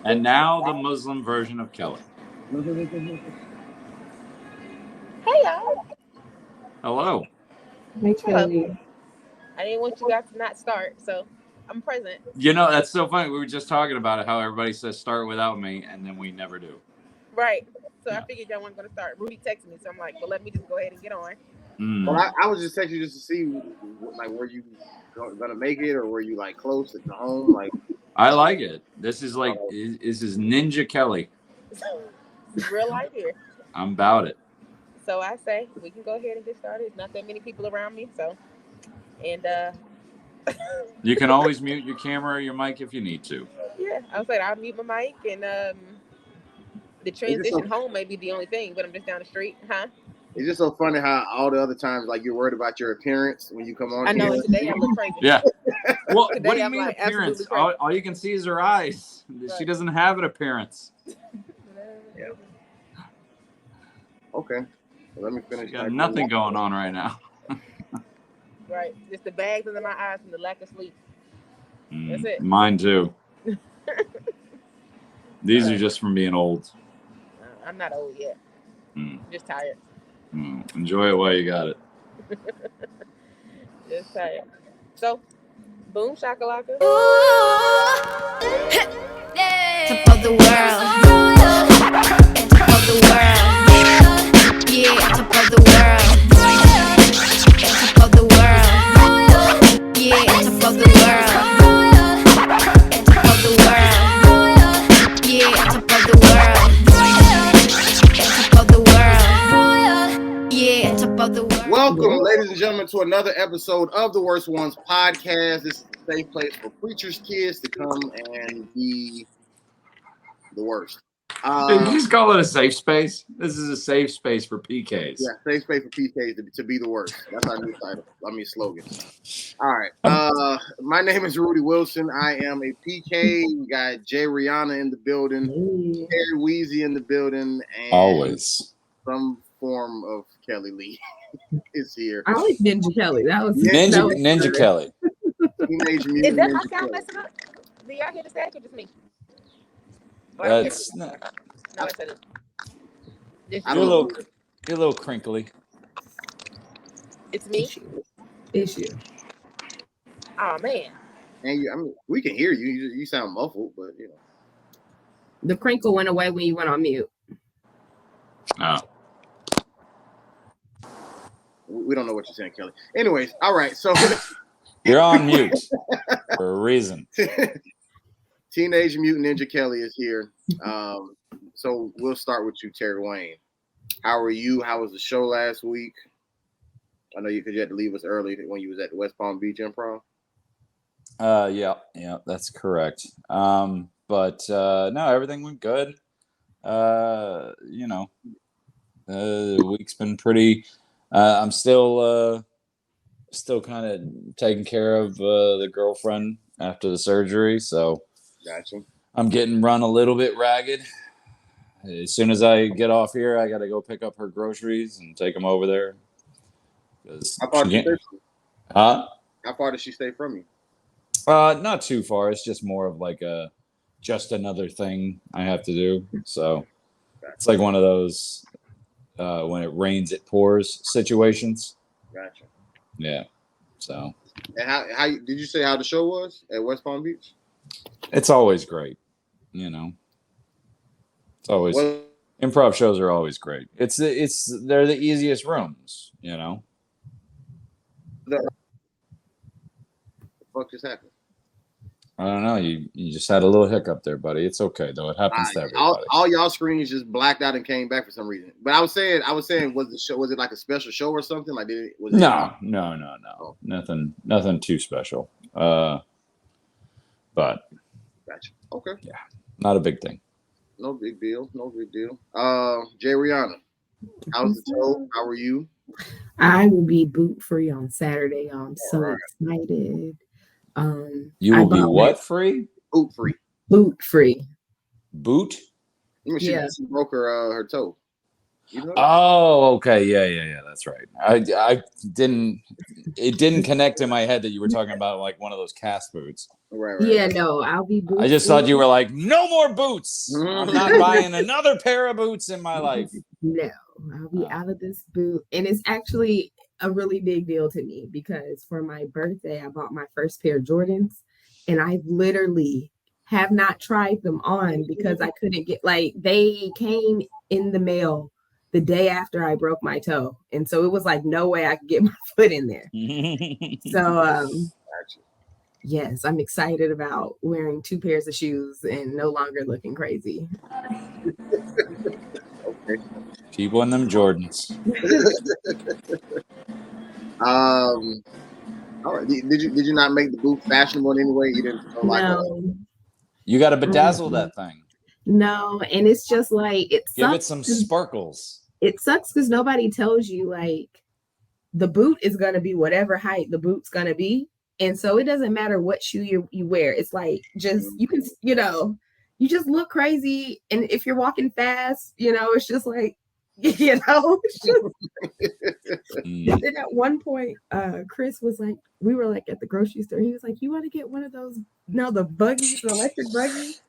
And now the Muslim version of Kelly. Hey, y'all. Hello. Hey, Kelly. I didn't want you guys to not start, so I'm present. You know, that's so funny. We were just talking about it, how everybody says start without me, and then we never do. Right. So I figured y'all weren't going to start. Rudy texted me, so I'm like, well, let me just go ahead and get on. Well, I was just texting you just to see, like, were you gonna make it, or were you like close to home? Like, I like it. This is like this is Ninja Kelly. It's real life here. I'm about it. So I say we can go ahead and get started. There's not that many people around me, so and you can always mute your camera or your mic if you need to. Yeah, I was like, I'll mute my mic, and the transition home may be the only thing, but I'm just down the street, huh? It's just so funny how all the other times, like, you're worried about your appearance when you come on. I know, and today I look crazy. Yeah. Well, Today what do you I'm mean like, appearance? All you can see is her eyes. Right. She doesn't have an appearance. Yeah. Okay. Well, let me finish. You got nothing going on right now. Right. Just the bags under my eyes and the lack of sleep. That's it. Mine too. These are just from being old. I'm not old yet. I'm just tired. Enjoy it while you got it. Just tired. So, boom shakalaka. Top of the world. Top of the world. Yeah, top of the world. Top of the world. Yeah, top of the world. Top of the world. Yeah, top of the world. Top of the world. Yeah, top of the world. Welcome, ladies and gentlemen, to another episode of the Worst Ones podcast. This is a safe place for preachers' kids to come and be the worst. Did you just call it a safe space? This is a safe space for PKs. Yeah, safe space for PKs to be the worst. That's our new title. Slogan. All right. My name is Rudy Wilson. I am a PK. We got Jay Rihanna in the building, Harry Weezy in the building, and always some form of Kelly Lee is here. I like Ninja Kelly. That was Ninja Kelly. Teenage Mutant Is that Ninja my sound Kelly. messing up? Do y'all hear the static or just me? That's not. No, I said it. You're a little crinkly. It's me. It's you. Oh man. And I mean, we can hear you. You sound muffled, but you know. The crinkle went away when you went on mute. Oh. We don't know what you're saying, Kelly. Anyways, all right. So you're on mute for a reason. Teenage Mutant Ninja Kelly is here. So we'll start with you, Terry Wayne. How are you? How was the show last week? I know you had to leave us early when you was at the West Palm Beach Improv. Yeah, that's correct. But no, everything went good. The week's been pretty. I'm still kind of taking care of the girlfriend after the surgery, so gotcha. I'm getting run a little bit ragged. As soon as I get off here, I got to go pick up her groceries and take them over there. How far did How far does she stay from you? Not too far. It's just more of like just another thing I have to do. So it's like one of those when it rains, it pours situations. Gotcha. Yeah. So. And how did you say how the show was at West Palm Beach? It's always great, It's always improv shows are always great. They're the easiest rooms, The fuck just happened? I don't know. You just had a little hiccup there, buddy. It's okay though. It happens to everybody. All y'all screens just blacked out and came back for some reason. But I was saying, was it like a special show or something? Like No. Oh. Nothing too special. But gotcha. Okay. Yeah, not a big thing. No big deal. Jay Rihanna, how's the show? How are you? I will be boot free on Saturday. I'm so excited. You will be what free? Boot free. Boot free. Boot? She broke her toe. You know that? Oh, okay. Yeah. That's right. I didn't. It didn't connect in my head that you were talking about like one of those cast boots. Right. Yeah, no, I'll be I just thought you were like, no more boots. I'm not buying another pair of boots in my life. No, I'll be out of this boot. And it's actually a really big deal to me because for my birthday, I bought my first pair of Jordans and I literally have not tried them on because I couldn't get, like, they came in the mail the day after I broke my toe. And so it was like, no way I could get my foot in there. So, yes, I'm excited about wearing 2 pairs of shoes and no longer looking crazy. Okay. Keep on them Jordans. All right. Did you not make the boot fashionable in any way? You didn't feel like No. You got to bedazzle that thing. No, and it's just like Give it some sparkles. It sucks because nobody tells you like the boot is gonna be whatever height the boot's gonna be, and so it doesn't matter what shoe you wear. It's like just you can you just look crazy, and if you're walking fast, it's just like it's just. And then at one point, Chris was like, we were like at the grocery store. He was like, "You want to get one of those? No, the buggies, the electric buggies."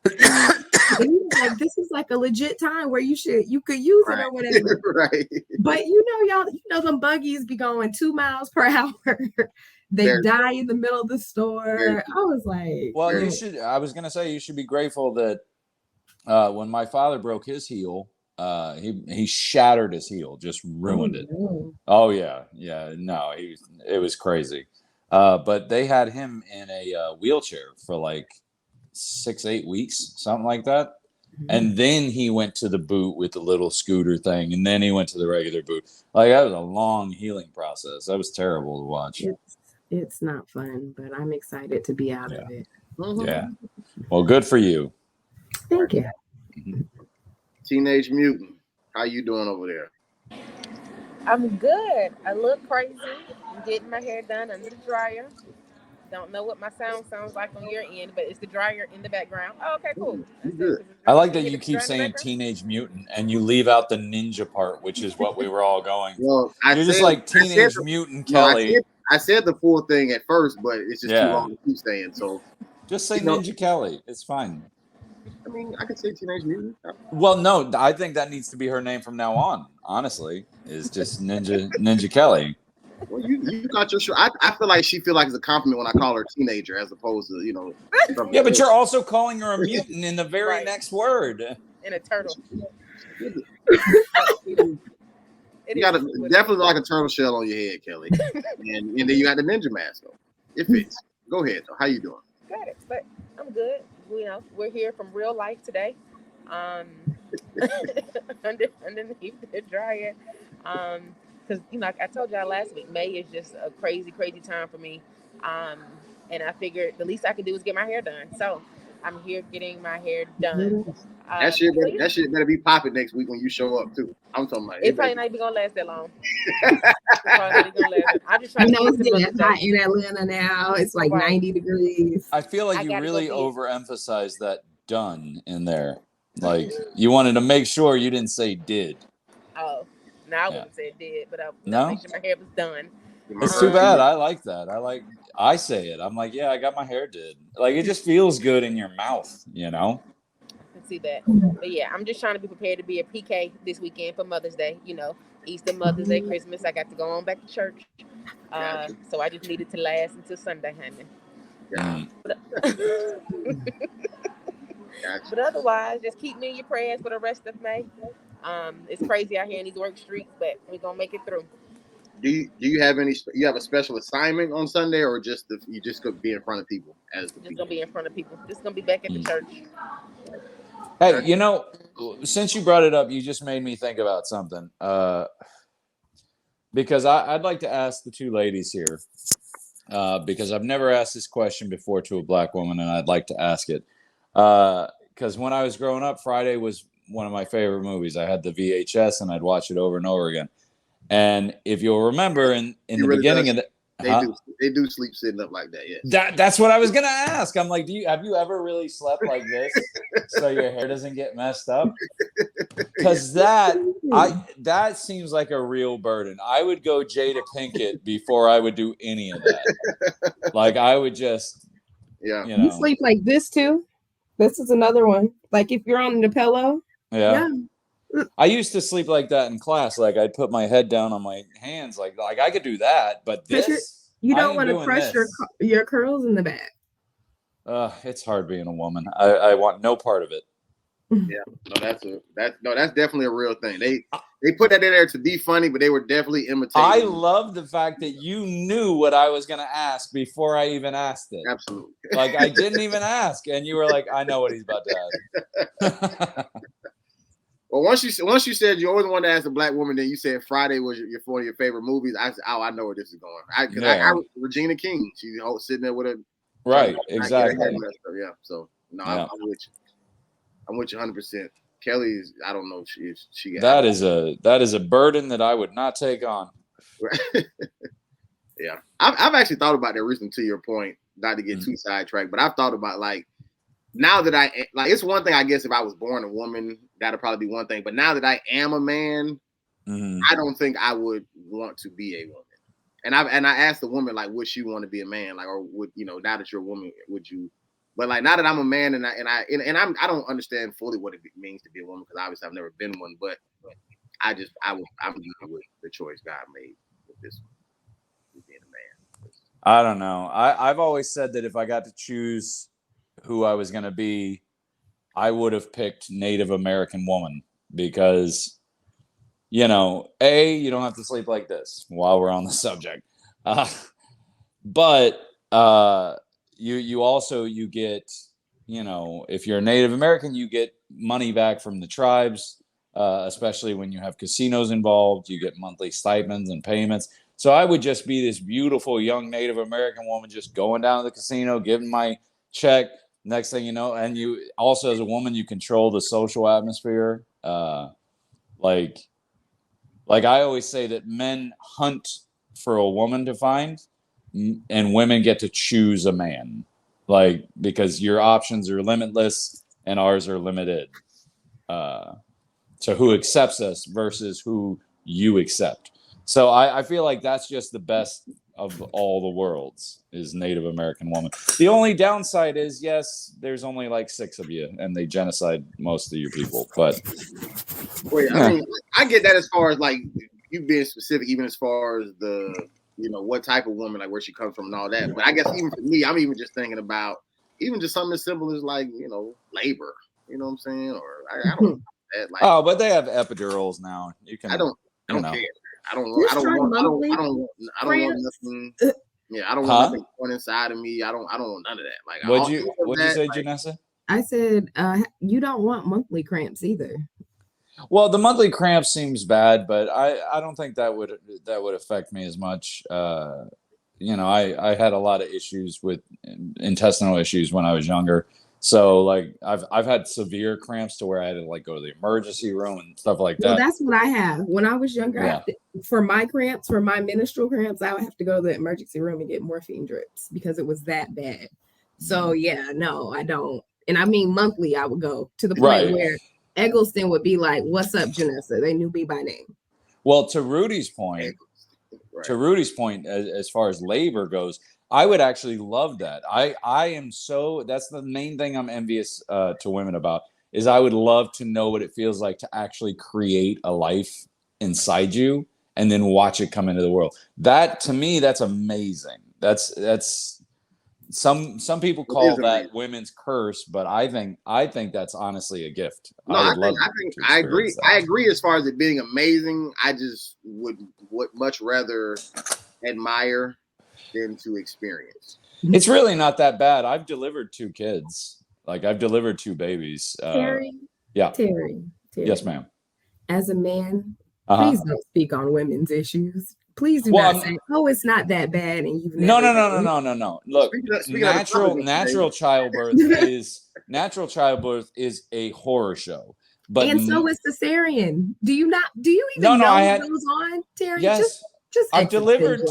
And he was like, "This is like a legit time where you could use it or whatever." Right. But y'all, them buggies be going 2 miles per hour. They die in the middle of the store. I was like, well, I was gonna say you should be grateful that when my father broke his heel. He shattered his heel, just ruined it. Oh yeah. No, it was crazy. But they had him in a wheelchair for like 6-8 weeks, something like that. And then he went to the boot with the little scooter thing, and then he went to the regular boot. Like that was a long healing process. That was terrible to watch. It's not fun, but I'm excited to be out of it. Yeah. Well, good for you. Thank you. Teenage Mutant, how you doing over there? I'm good. I look crazy. I'm getting my hair done under the dryer. Don't know what my sound sounds like on your end, but it's the dryer in the background. Oh, okay, cool. Good. I like that you keep saying Teenage Mutant and you leave out the ninja part, which is what we were all going. Well, You're just like Teenage Mutant Kelly. I said the full thing at first, but it's just too long to keep saying. So just say Ninja Kelly. It's fine. I mean, I could say Teenage Mutant. Well, no, I think that needs to be her name from now on. Honestly, is just Ninja Kelly. Well, you got your show. I feel like she feel like it's a compliment when I call her teenager, as opposed to Yeah, but you're also calling her a mutant in the very next word. And a turtle. You got definitely like a turtle shell on your head, Kelly, and then you got the ninja mask on. It fits. Go ahead. Though. How you doing? Good. But I'm good. We're here from real life today. Underneath the dryer. Because I told y'all last week, May is just a crazy time for me. And I figured the least I could do is get my hair done. So I'm here getting my hair done. That shit better be popping next week when you show up too. I'm talking about it. Probably not even gonna last that long. I'm just trying to it's getting hot in Atlanta now. It's like 90 degrees. I feel like you really overemphasized that done in there. Like you wanted to make sure you didn't say did. Oh, no, I wouldn't say it did, but I no? make sure my hair was done. It's too bad. I like that. I say it. I'm like, yeah, I got my hair did. Like it just feels good in your mouth, I can see that. But yeah, I'm just trying to be prepared to be a PK this weekend for Mother's Day. Easter, Mother's Day, Christmas. I got to go on back to church. So I just needed to last until Sunday, honey. Yeah. But otherwise, just keep me in your prayers for the rest of May. It's crazy out here in these work streets, but we're gonna make it through. Do you have you have a special assignment on Sunday, or you just could be in front of people gonna be in front of people. Just gonna be back at the church. Hey, since you brought it up, you just made me think about something. Because I'd like to ask the two ladies here, because I've never asked this question before to a black woman, and I'd like to ask it. Because when I was growing up, Friday was one of my favorite movies. I had the VHS, and I'd watch it over and over again. And if you'll remember, in the beginning of the They do sleep sitting up like that. Yes. That's what I was gonna ask. I'm like, have you ever really slept like this so your hair doesn't get messed up? Because that seems like a real burden. I would go Jada Pinkett before I would do any of that. Like I would just, You sleep like this too. This is another one. Like if you're on the pillow. Yeah. I used to sleep like that in class. Like I'd put my head down on my hands, like I could do that, but this you don't want to press your curls in the back. It's hard being a woman. I want no part of it. Yeah, that's definitely a real thing. They put that in there to be funny, but they were definitely imitating. I love the fact that you knew what I was gonna ask before I even asked it. Absolutely. Like I didn't even ask, and you were like, I know what he's about to ask. Well, once you said you always wanted to ask a black woman, then you said Friday was one of your favorite movies. I said, I know where this is going. I Regina King, she's sitting there with a right, exactly. Yeah, so no, I'm with you. I'm with you 100%. Kelly's, I don't know if she got that is a burden that I would not take on. Yeah, I've actually thought about that recently. To your point, not to get too sidetracked, but I've thought about now that it's one thing, I guess, if I was born a woman, that'd probably be one thing. But now that I am a man, I don't think I would want to be a woman. And I asked the woman, like, would she want to be a man? Like, or would, now that you're a woman, would you? But like, now that I'm a man and I don't understand fully what it means to be a woman, because obviously I've never been one. But I'm dealing with the choice God made with this one, being a man. I don't know. I've always said that if I got to choose who I was going to be, I would have picked Native American woman, because, you don't have to sleep like this while we're on the subject. But you also get, if you're a Native American, you get money back from the tribes, especially when you have casinos involved. You get monthly stipends and payments. So I would just be this beautiful young Native American woman just going down to the casino, giving my check. Next thing you know, and you also, as a woman, you control the social atmosphere. Like I always say that men hunt for a woman to find, and women get to choose a man. Like, because your options are limitless and ours are limited. So who accepts us versus who you accept. So I feel like that's just the best of all the worlds, is Native American woman. The only downside is, yes, there's only like 6 of you and they genocide most of your people. But I mean, I get that as far as like you being specific, even as far as the, what type of woman, like where she comes from and all that. But I guess even for me, I'm even just thinking about even just something as simple as like, labor, you know what I'm saying? Or I don't know that, like, oh, but they have epidurals now. You can, I don't care. I don't want nothing. Yeah, I don't want nothing going inside of me. I don't want none of that. Like, what'd you say, Janessa? I said you don't want monthly cramps either. Well, the monthly cramp seems bad, but I don't think that would affect me as much. I had a lot of issues with intestinal issues when I was younger. So like I've had severe cramps to where I had to like go to the emergency room and stuff like that. Well, that's what I have. When I was younger, for my menstrual cramps, I would have to go to the emergency room and get morphine drips because it was that bad. So no, I don't. And I mean monthly, I would go to the point where Eggleston would be like, "What's up, Janessa?" They knew me by name. Well, to Rudy's point, as far as labor goes, I would actually love that. That's the main thing I'm envious to women about, is I would love to know what it feels like to actually create a life inside you and then watch it come into the world. That, to me, that's amazing. That's some people call that women's curse, but I think that's honestly a gift. No, I agree. I agree as far as it being amazing. I just would much rather admire than to experience. It's really not that bad. I've delivered 2 kids. Like, I've delivered 2 babies. Terry. Yes, ma'am. As a man, please don't speak on women's issues. Please do not say, "Oh, it's not that bad," and you've never. No. Look, natural childbirth is a horror show. But so is cesarean. Do you even know what goes on, Terry? Yes. Just I've delivered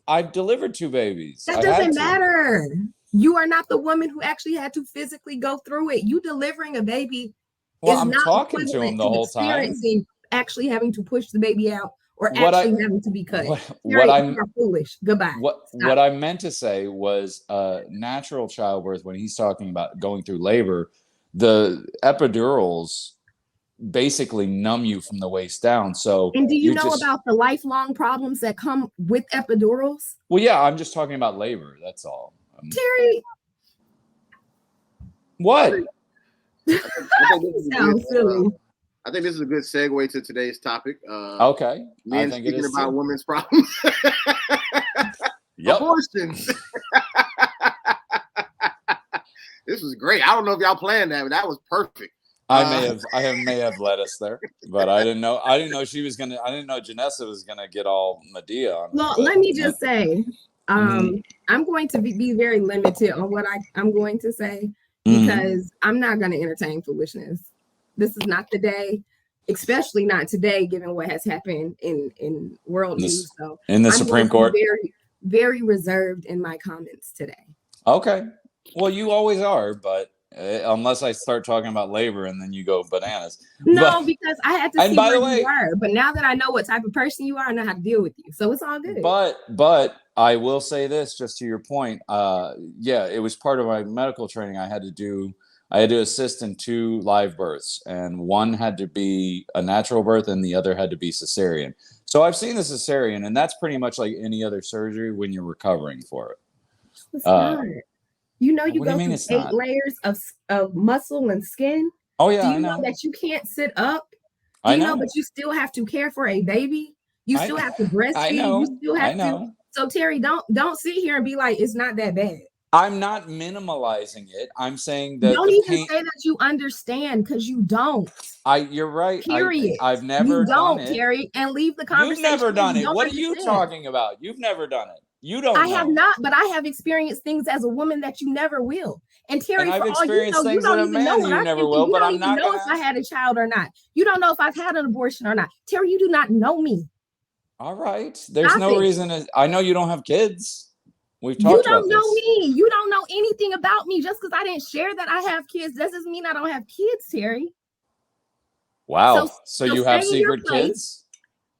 I've delivered 2 babies. That I had doesn't to. matter. You are not the woman who actually had to physically go through it. You delivering a baby Well, is I'm not talking to him equivalent the to whole time. experiencing actually having to push the baby out or What I actually having to be cut. what Terry, I'm you are foolish. Goodbye. what I meant to say was natural childbirth. When he's talking about going through labor, the epidurals basically numb you from the waist down. So And do you you know just about the lifelong problems that come with epidurals? well, yeah, I'm just talking about labor. That's all. Terry, What? I think this is a sounds good, silly. I think this is a good segue to today's topic. Okay. Men I think it speaking is about too. women's problems. Yep. Abortions. This was great. I don't know if y'all planned that, but that was perfect. I may have led us there, but I didn't know she was gonna. I didn't know Janessa was gonna get all Medea on. Well, But, let me just say, Mhm. I'm going to be very limited on what I'm going to say Mhm. because I'm not going to entertain foolishness. This is not the day, especially not today, given what has happened in world news. So in the I'm Supreme going to be Court. very reserved in my comments today. Okay. Well, you always are, but unless I start talking about labor and then you go bananas. No, because I had to and see by where the way, you were. But now that I know what type of person you are, I know how to deal with you. So it's all good. But I will say this, just to your point. Yeah, it was part of my medical training. I had to assist in 2 live births, and one had to be a natural birth and the other had to be cesarean. So I've seen the cesarean, and that's pretty much like any other surgery when you're recovering for it. It's not. You know, you What do go you mean through it's 8 not? layers of muscle and skin. Oh yeah, Do I you know know. that you can't sit up? Do I you know, know. but you still have to care for a baby? You still have to breastfeed. I know. You still have I know. to. So Terry, don't sit here and be like, it's not that bad. I'm not minimalizing it. I'm saying that Don't the even pain. say that you understand because you don't. You're right. Period. I've never You done don't, it. Terry, and leave the You've conversation. never done You it. don't What are you understand. talking about? You've never done it. You don't I know. have not, but I have experienced things as a woman that you never will. And Terry, And I've for all you experienced know, you things that don't a even know man what you I'm never thinking. will, You but don't I'm even not know gonna if I ask. had a child or not. You don't know if I've had an abortion or not. Terry, you do not know me. All right. There's Stop no it. reason I know you don't have kids. We've You talked about don't know this. me. You don't know anything about me. Just because I didn't share that I have kids doesn't mean I don't have kids, Terry. Wow. So you have stay in your secret place kids?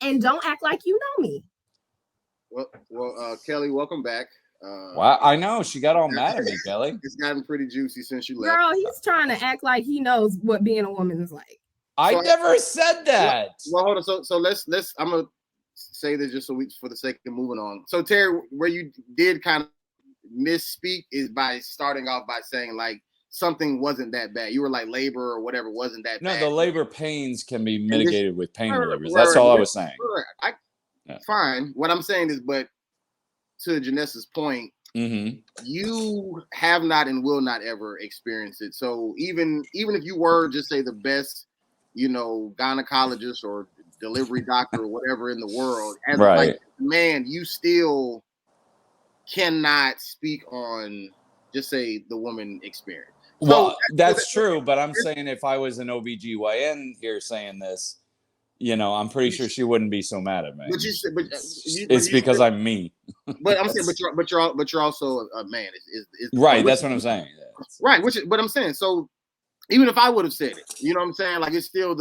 and don't act like you know me. Well, Kelly, welcome back. Wow. I know. She got all mad at me, Kelly. It's gotten pretty juicy since you left. Girl, he's trying to act like he knows what being a woman is like. I never said that. Well, hold on. So let's I'm gonna say this just for the sake of moving on. So Terry, where you did kind of misspeak is by starting off by saying like something wasn't that bad. You were like labor or whatever wasn't that bad. No, the labor pains can be mitigated with pain relievers. Right, That's all I was saying. Fine. What I'm saying is, but to Janessa's point, you have not and will not ever experience it. So even if you were just say the best, gynecologist or delivery doctor or whatever in the world, as like man, you still cannot speak on just say the woman experience. Well, that's true, but I'm saying if I was an OBGYN here saying this, I'm pretty sure she wouldn't be so mad at me. It's because I'm me. But I'm saying, but you're also a man. Right. That's what I'm saying. Right. But I'm saying, so even if I would have said it, you know what I'm saying? Like it's still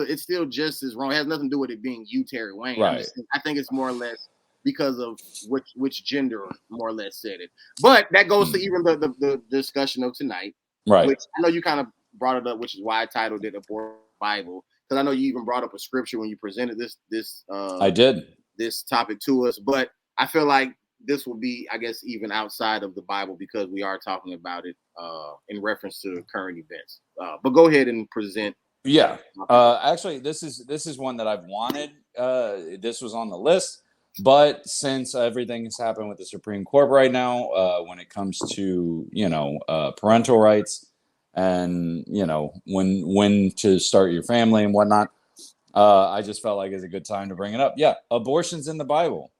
just as wrong. It has nothing to do with it being you, Terry Wayne. Right. I think it's more or less because of which gender more or less said it. But that goes to even the discussion of tonight. Right. Which I know you kind of brought it up, which is why I titled it "Abortion Bible." Because I know you even brought up a scripture when you presented this. I did this topic to us, but I feel like this will be, I guess, even outside of the Bible because we are talking about it in reference to current events. But go ahead and present. Yeah. Actually, this is one that I've wanted. This was on the list, but since everything has happened with the Supreme Court right now, when it comes to parental rights and when to start your family and whatnot, I just felt like it's a good time to bring it up. Yeah, abortion's in the Bible.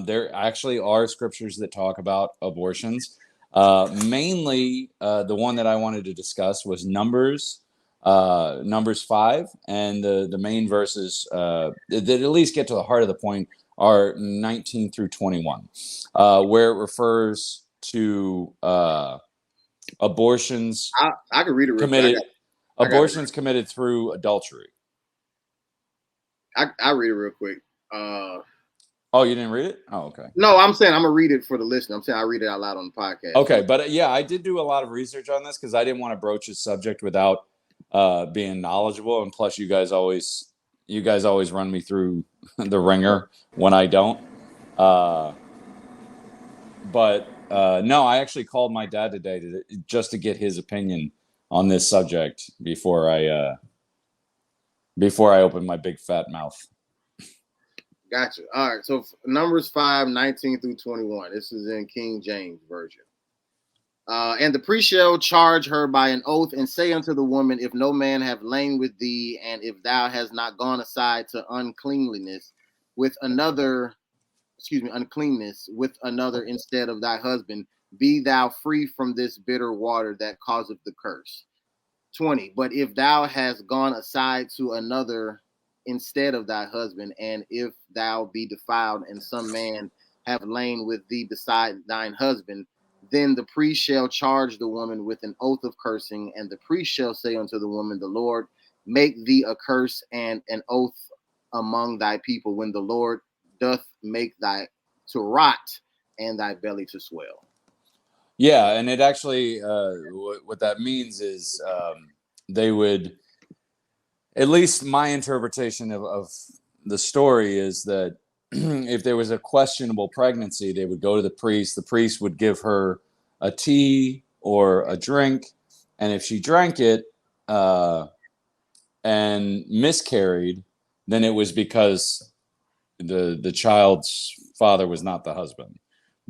There actually are scriptures that talk about abortions. Mainly, the one that I wanted to discuss was Numbers 5, and the main verses that at least get to the heart of the point are 19 through 21, where it refers to abortions I can read it real committed. quick. I got Abortions committed through adultery. I read it real quick. Oh, you didn't read it? Oh, okay. No, I'm saying I'm gonna read it for the listener. I'm saying I read it out loud on the podcast. Okay, but yeah, I did do a lot of research on this because I didn't want to broach this subject without being knowledgeable. And plus, you guys always run me through the ringer when I don't. But no, I actually called my dad today just to get his opinion on this subject before I open my big fat mouth. Gotcha. All right. So Numbers 5, 19 through 21. This is in King James Version. And the priest shall charge her by an oath and say unto the woman, if no man have lain with thee, and if thou hast not gone aside to uncleanness with another instead of thy husband, be thou free from this bitter water that causeth the curse. 20. But if thou hast gone aside to another instead of thy husband, and if thou be defiled, and some man have lain with thee beside thine husband, then the priest shall charge the woman with an oath of cursing, and the priest shall say unto the woman, the Lord make thee a curse and an oath among thy people, when the Lord doth make thy to rot and thy belly to swell. Yeah, and it actually, what that means is they would, at least my interpretation of the story is that if there was a questionable pregnancy, they would go to the priest. The priest would give her a tea or a drink, and if she drank it and miscarried, then it was because the child's father was not the husband.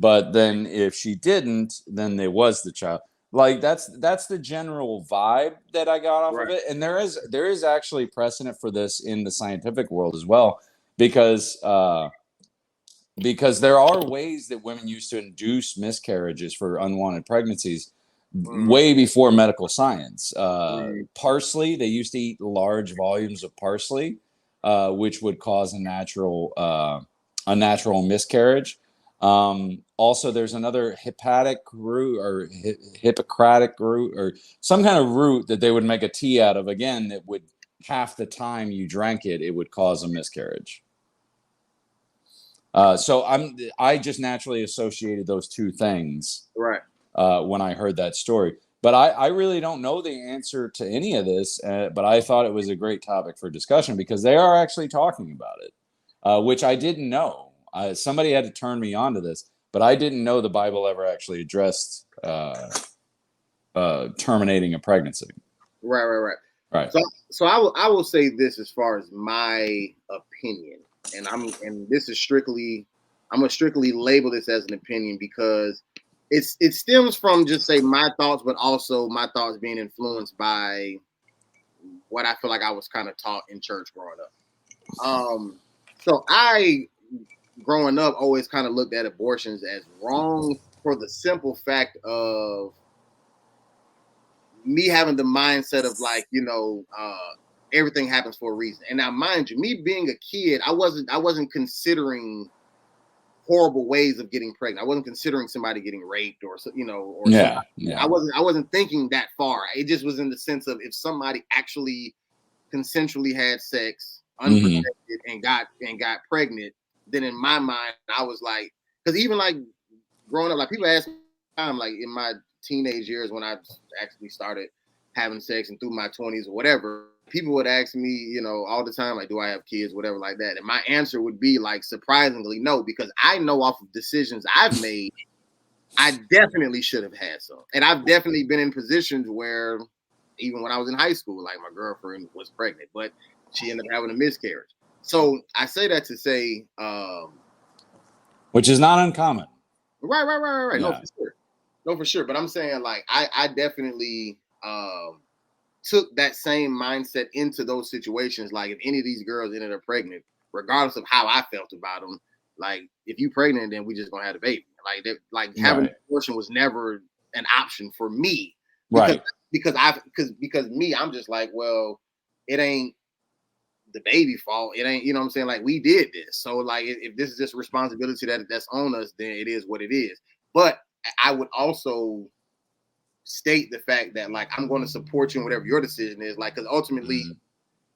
But then if she didn't, then there was the child. Like that's the general vibe that I got off of it. And there is actually precedent for this in the scientific world as well, because there are ways that women used to induce miscarriages for unwanted pregnancies way before medical science. Parsley, they used to eat large volumes of parsley, which would cause a natural miscarriage. Also, there's another Hippocratic root or some kind of root that they would make a tea out of. Again, that would, half the time you drank it, it would cause a miscarriage. So I just naturally associated those two things when I heard that story. But I really don't know the answer to any of this. But I thought it was a great topic for discussion because they are actually talking about it, which I didn't know. Somebody had to turn me on to this, but I didn't know the Bible ever actually addressed terminating a pregnancy. Right. So I will say this as far as my opinion, and this is strictly, I'm gonna strictly label this as an opinion because it stems from just say my thoughts, but also my thoughts being influenced by what I feel like I was kind of taught in church growing up. So I, growing up, always kind of looked at abortions as wrong for the simple fact of me having the mindset of like, everything happens for a reason. And now, mind you, me being a kid, I wasn't considering horrible ways of getting pregnant. I wasn't considering somebody getting raped or Yeah. I wasn't thinking that far. It just was in the sense of if somebody actually consensually had sex unprotected and got pregnant, then in my mind I was like, because even like growing up, like people ask me, like in my teenage years when I actually started having sex and through my 20s or whatever, people would ask me, all the time, like, do I have kids, whatever like that. And my answer would be like, surprisingly, no, because I know off of decisions I've made, I definitely should have had some. And I've definitely been in positions where even when I was in high school, like my girlfriend was pregnant, but she ended up having a miscarriage. So I say that to say, which is not uncommon. Right. Yeah. No, for sure. But I'm saying like, I definitely, took that same mindset into those situations. Like if any of these girls ended up pregnant, regardless of how I felt about them, like if you pregnant, then we just gonna have a baby. Like having an abortion was never an option for me. Because me, I'm just like, well, it ain't the baby fault. It ain't, you know what I'm saying? Like, we did this. So like, if this is just responsibility that's on us, then it is what it is. But I would also state the fact that like, I'm going to support you in whatever your decision is. Like, because ultimately,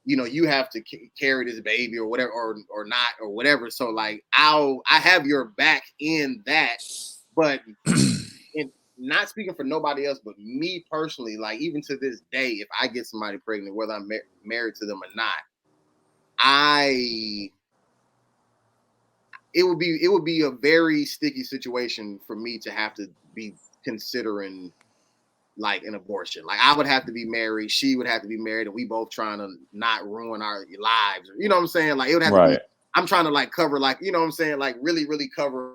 you know, you have to carry this baby or whatever, or not, or whatever. So like, I have your back in that, but in not speaking for nobody else, but me personally, like even to this day, if I get somebody pregnant, whether I'm married to them or not, it would be a very sticky situation for me to have to be considering like an abortion. Like, I would have to be married, she would have to be married, and we both trying to not ruin our lives. You know what I'm saying? Like, it would have to be, I'm trying to like cover, like, you know what I'm saying? Like really, really cover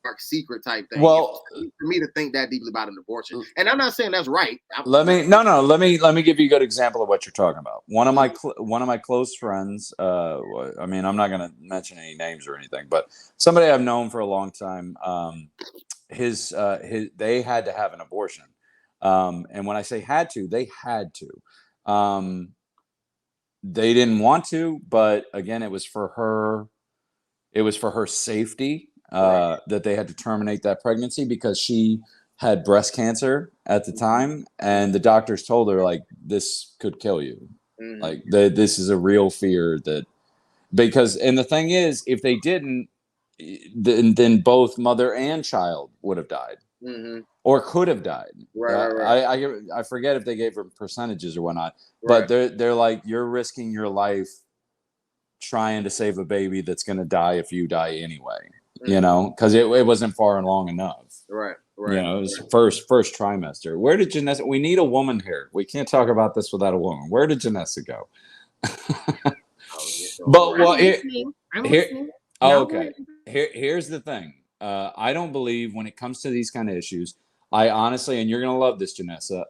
our secret type thing. Well, for me to think that deeply about an abortion, and I'm not saying that's right. Let me give you a good example of what you're talking about. One of my close friends, I mean, I'm not going to mention any names or anything, but somebody I've known for a long time, they had to have an abortion. And when I say had to, they had to. They didn't want to, but again, it was for her safety, that they had to terminate that pregnancy because she had breast cancer at the time, and the doctors told her like, this could kill you. Like, this is a real fear that, because, and the thing is, if they didn't, then both mother and child would have died. Or could have died. Right. I forget if they gave her percentages or whatnot, but they're like, you're risking your life trying to save a baby that's going to die if you die anyway. You know, because it wasn't far and long enough. Right. You know, it was first trimester. Where did Janessa? We need a woman here. We can't talk about this without a woman. Where did Janessa go? But well, okay. Here's the thing. I don't believe when it comes to these kind of issues, I honestly, and you're going to love this, Janessa,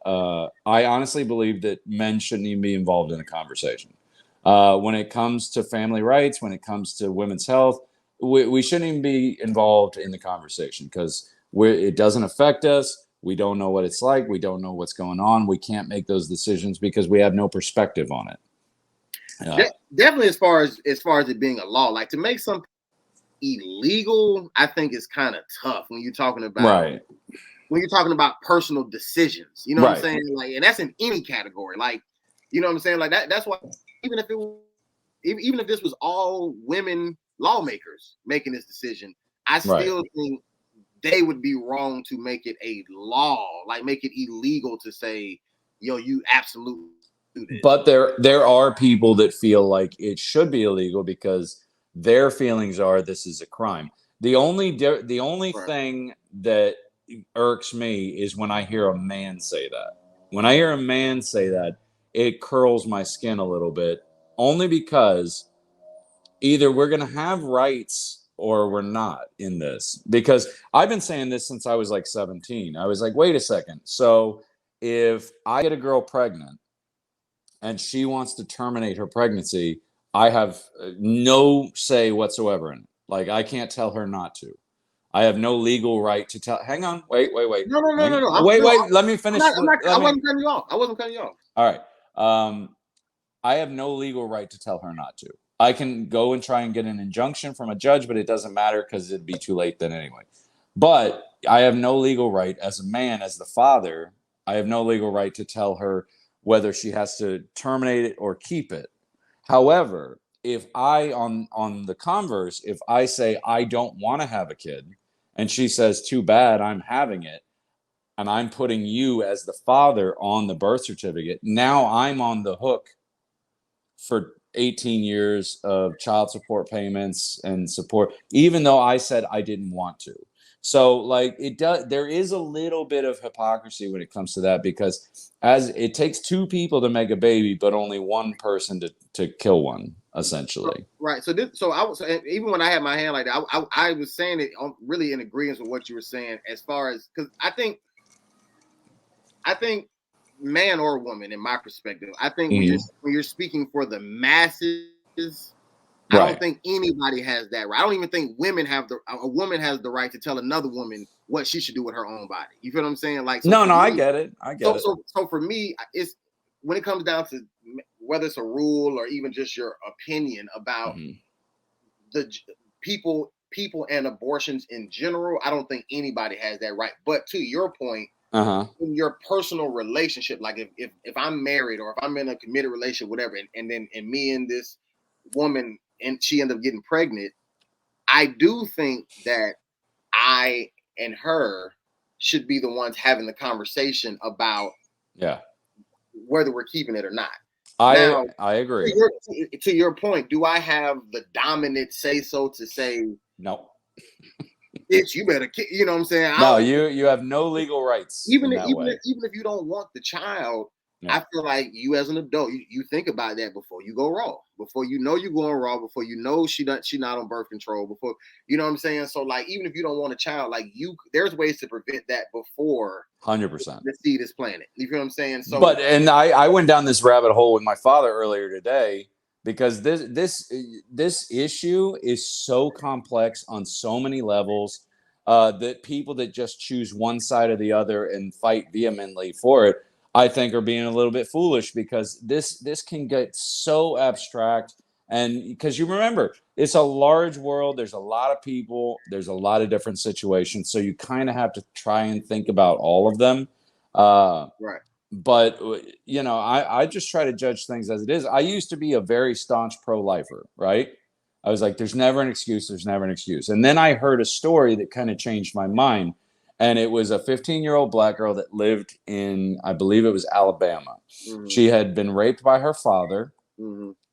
I honestly believe that men shouldn't even be involved in a conversation. When it comes to family rights, when it comes to women's health, we shouldn't even be involved in the conversation because it doesn't affect us. We don't know what it's like. We don't know what's going on. We can't make those decisions because we have no perspective on it. Definitely, as far as it being a law, like to make something illegal, I think is kind of tough when you're talking about personal decisions. You know what I'm saying? Like, and that's in any category. Like, you know what I'm saying? Like that's why even if this was all women lawmakers making this decision, I still think they would be wrong to make it a law, like make it illegal to say, yo, you absolutely do this. But there are people that feel like it should be illegal because their feelings are this is a crime. The only thing that irks me is when I hear a man say that. When I hear a man say that, it curls my skin a little bit, only because either we're going to have rights or we're not in this. Because I've been saying this since I was like 17. I was like, wait a second. So if I get a girl pregnant and she wants to terminate her pregnancy, I have no say whatsoever in it. Like, I can't tell her not to. I have no legal right to tell. Hang on. Wait. No. Wait. Let me finish. I wasn't cutting you off. All right. I have no legal right to tell her not to. I can go and try and get an injunction from a judge, but it doesn't matter because it'd be too late then anyway. But I have no legal right as a man, as the father, I have no legal right to tell her whether she has to terminate it or keep it. However, if I, on the converse, if I say I don't want to have a kid and she says, too bad, I'm having it, and I'm putting you as the father on the birth certificate, now I'm on the hook for 18 years of child support payments and support, even though I said I didn't want to. So like there is a little bit of hypocrisy when it comes to that, because as it takes two people to make a baby, but only one person to kill one, essentially. Right. So even when I had my hand like that, I was saying it really in agreement with what you were saying, as far as, because I think man or woman, in my perspective, I think when you're speaking for the masses, I don't think anybody has that right. I don't even think a woman has the right to tell another woman what she should do with her own body. You feel what I'm saying? Like, so no, I get it. So for me, it's when it comes down to whether it's a rule or even just your opinion about the people and abortions in general. I don't think anybody has that right. But to your point, in your personal relationship, like if I'm married or if I'm in a committed relationship, whatever, and me and this woman and she ended up getting pregnant, I do think that I and her should be the ones having the conversation about whether we're keeping it or not. I agree. To your point, do I have the dominant say so to say no? Bitch, you better, you know what I'm saying? No, you have no legal rights. Even if you don't want the child, I feel like you as an adult, you think about that before you go raw, before you know you're going raw, before you know she not on birth control, before you know what I'm saying. So like, even if you don't want a child, like there's ways to prevent that before 100% the seed is planted. You feel what I'm saying? So, but I went down this rabbit hole with my father earlier today because this issue is so complex on so many levels that people that just choose one side or the other and fight vehemently for it, I think, are being a little bit foolish because this can get so abstract. And because you remember, it's a large world. There's a lot of people. There's a lot of different situations. So you kind of have to try and think about all of them. Right. But, you know, I just try to judge things as it is. I used to be a very staunch pro-lifer, right? I was like, there's never an excuse. There's never an excuse. And then I heard a story that kind of changed my mind. And it was a 15-year-old black girl that lived in, I believe it was Alabama. She had been raped by her father.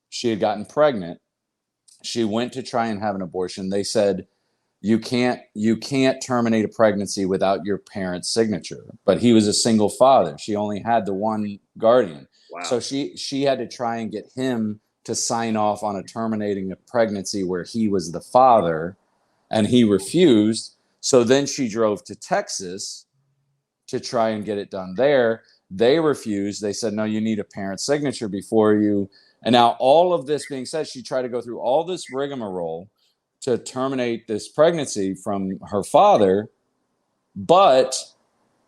She had gotten pregnant. She went to try and have an abortion. They said, you can't terminate a pregnancy without your parent's signature. But he was a single father. She only had the one guardian. Wow. So she had to try and get him to sign off on terminating a pregnancy where he was the father, and he refused. So then she drove to Texas to try and get it done there. They refused. They said, no, you need a parent's signature before you. And now all of this being said, she tried to go through all this rigmarole to terminate this pregnancy from her father. But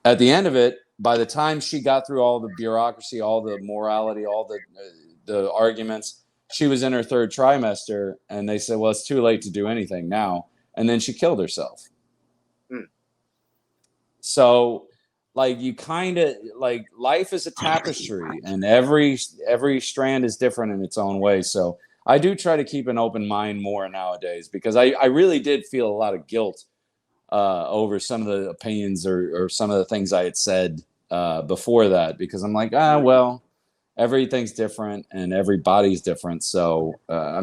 at the end of it, by the time she got through all the bureaucracy, all the morality, all the arguments, she was in her third trimester, and they said, well, it's too late to do anything now. And then she killed herself. So like, you kind of like, life is a tapestry, and every strand is different in its own way. So I do try to keep an open mind more nowadays, because I really did feel a lot of guilt over some of the opinions or some of the things I had said before that, because I'm like, well, everything's different and everybody's different. So I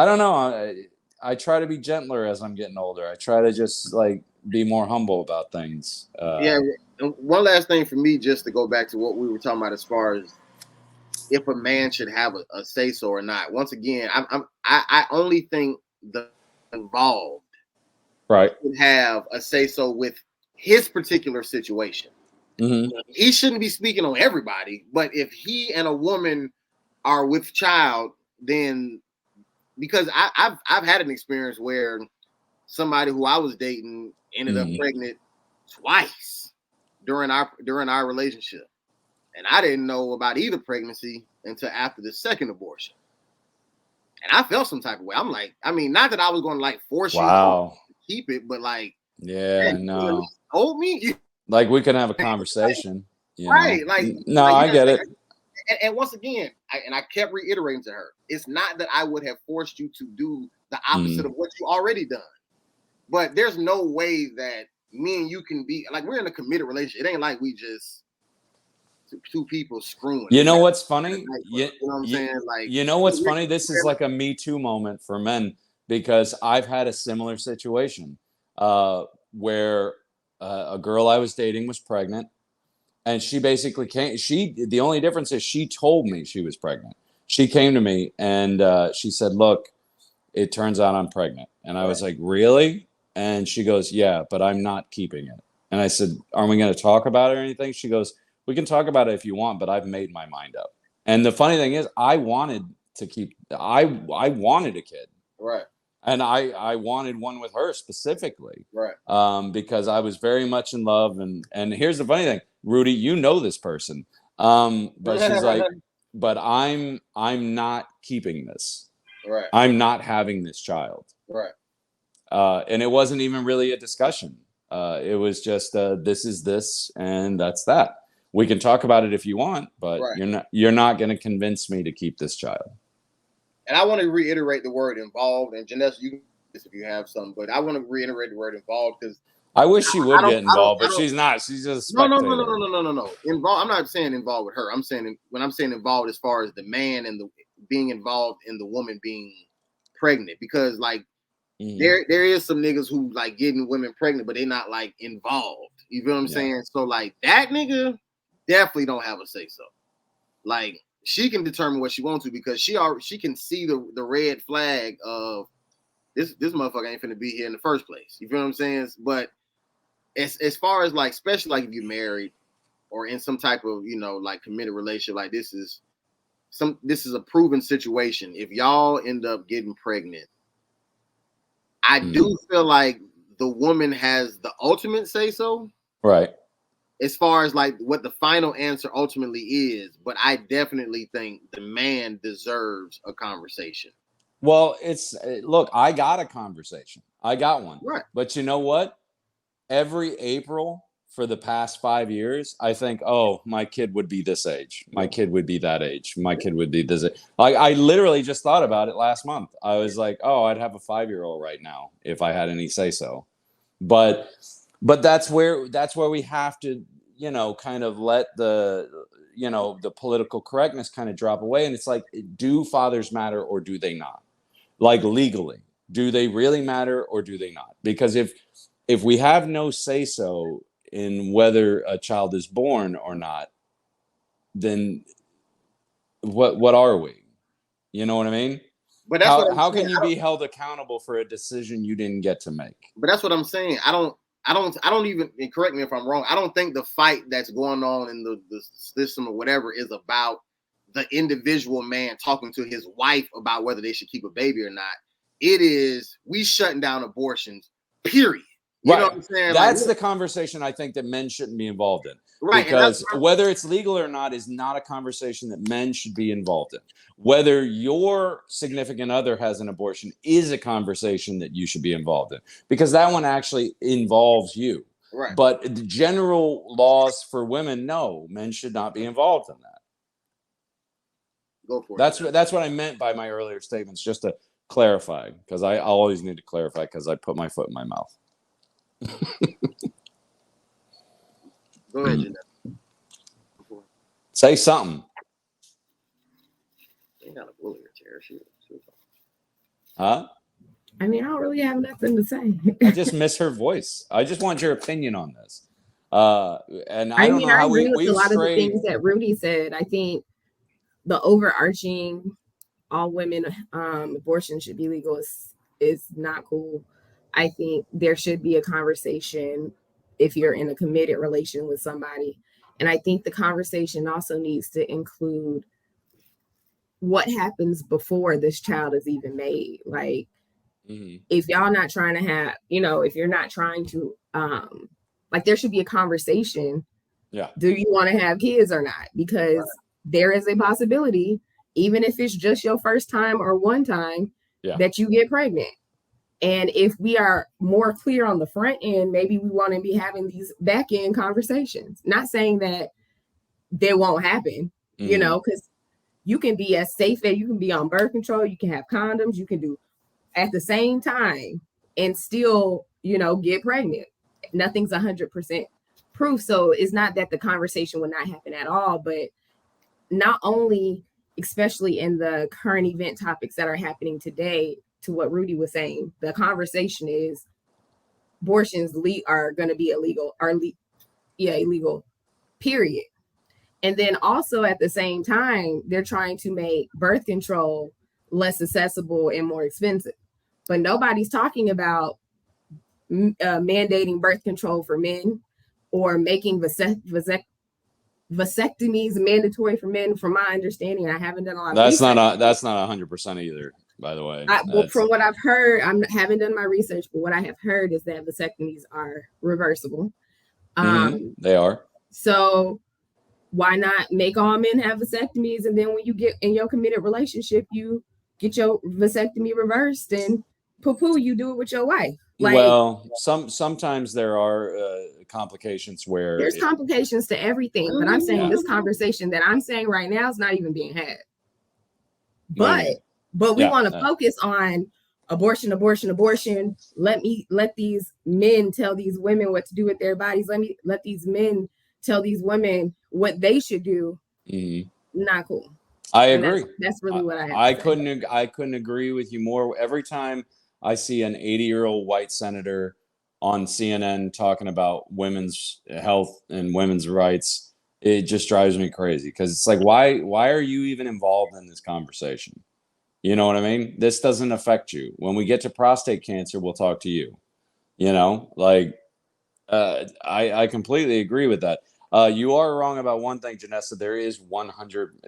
don't know. I try to be gentler as I'm getting older. I try to just like be more humble about things. Yeah. One last thing for me, just to go back to what we were talking about as far as if a man should have a say so or not. Once again, I only think the involved should have a say so with his particular situation. He shouldn't be speaking on everybody, but if he and a woman are with child, then because I've had an experience where somebody who I was dating ended up pregnant twice during our relationship. And I didn't know about either pregnancy until after the second abortion. And I felt some type of way. I'm like, I mean, not that I was going to like force you to keep it, but like, man, no. Told me. Like, we can have a conversation. Right. Know? Like, no, I get it. And once again, I kept reiterating to her, it's not that I would have forced you to do the opposite of what you already done. But there's no way that me and you can be, like, we're in a committed relationship. It ain't like we just two people screwing. You know what's funny? You know what I'm saying? Like, you know what's funny? This is like a Me Too moment for men, because I've had a similar situation where a girl I was dating was pregnant, and she basically came. The only difference is she told me she was pregnant. She came to me and she said, "Look, it turns out I'm pregnant." And I was like, "Really?" And she goes, "Yeah, but I'm not keeping it." And I said, "Aren't we going to talk about it or anything?" She goes, "We can talk about it if you want, but I've made my mind up." And the funny thing is, I wanted a kid. Right. And I wanted one with her specifically. Right. Because I was very much in love. And here's the funny thing, Rudy, you know this person. But she's like, but I'm not keeping this. Right. I'm not having this child. Right. And it wasn't even really a discussion. It was just this is this, and that's that. We can talk about it if you want, but Right. you're not going to convince me to keep this child. And I want to reiterate the word involved. And Janessa, you can do this if you have some, but I want to reiterate the word involved because I wish she would get involved, I but she's not. She's just a no, spectator. no. Involved. I'm not saying involved with her. I'm saying when I'm saying involved as far as the man and the being involved in the woman being pregnant, because like there is some niggas who like getting women pregnant, but they're not like involved. You feel what I'm saying? So like that nigga definitely don't have a say so. Like she can determine what she wants to because she can see the red flag of this motherfucker ain't finna be here in the first place. You feel what I'm saying? But as far as like, especially like if you're married or in some type of, you know, like committed relationship, like this is a proven situation. If y'all end up getting pregnant, I do feel like the woman has the ultimate say so. Right. As far as like what the final answer ultimately is, but I definitely think the man deserves a conversation. Well, look, I got a conversation. I got one. Right. But you know what? Every April for the past 5 years, I think, oh, my kid would be this age. My kid would be that age. My kid would be this age. I literally just thought about it last month. I was like, oh, I'd have a 5-year-old right now if I had any say so. But that's where we have to, you know, kind of let the political correctness kind of drop away. And it's like, do fathers matter or do they not? Like legally, do they really matter or do they not? Because if we have no say so in whether a child is born or not, then what are we? You know what I mean? But that's how can you be held accountable for a decision you didn't get to make? But that's what I'm saying. I don't even, and correct me if I'm wrong, I don't think the fight that's going on in the system or whatever is about the individual man talking to his wife about whether they should keep a baby or not. It is we shutting down abortions, period. You know what I'm saying? That's the conversation I think that men shouldn't be involved in. Right. Because whether it's legal or not is not a conversation that men should be involved in. Whether your significant other has an abortion is a conversation that you should be involved in. Because that one actually involves you. Right. But the general laws for women, no, men should not be involved in that. Go for it. That's what I meant by my earlier statements, just to clarify. Because I always need to clarify because I put my foot in my mouth. Go ahead, Janessa. Say something. Ain't got a bully or chair. Huh? I mean, I don't really have nothing to say. I just miss her voice. I just want your opinion on this. And I don't know how I agree with a lot strayed. of the things that Rudy said. I think the overarching all women abortion should be legal is not cool. I think there should be a conversation if you're in a committed relation with somebody. And I think the conversation also needs to include what happens before this child is even made. Like, if y'all not trying to have, if you're not trying to, like, there should be a conversation. Yeah. Do you want to have kids or not? Because there is a possibility, even if it's just your first time or one time, that you get pregnant. And if we are more clear on the front end, maybe we want to be having these back end conversations. Not saying that they won't happen, because you can be as safe as you can be on birth control. You can have condoms. You can do at the same time and still, get pregnant. Nothing's 100% proof. So it's not that the conversation will not happen at all, but not only, especially in the current event topics that are happening today, to what Rudy was saying, the conversation is abortions are going to be illegal, illegal, period. And then also at the same time, they're trying to make birth control less accessible and more expensive. But nobody's talking about mandating birth control for men or making vasectomies mandatory for men. From my understanding, I haven't done a lot of research. That's not 100% either, by the way. Well, from what I've heard, I haven't done my research, but what I have heard is that vasectomies are reversible. They are. So why not make all men have vasectomies, and then when you get in your committed relationship, you get your vasectomy reversed and poo-poo, you do it with your wife. Like, well, sometimes there are complications where there's complications to everything, but I'm saying Yeah. this conversation that I'm saying right now is not even being had. But Right. we Yeah, want to yeah. focus on abortion. Let these men tell these women what to do with their bodies. Let these men tell these women what they should do. Mhm. Not cool. I And agree. that's really what I have I to say. couldn't agree with you more. Every time I see an 80-year-old white senator on CNN talking about women's health and women's rights, it just drives me crazy, because it's like, why are you even involved in this conversation? You know what I mean? This doesn't affect you. When we get to prostate cancer, we'll talk to you. You know, like, I completely agree with that. You are wrong about one thing, Janessa.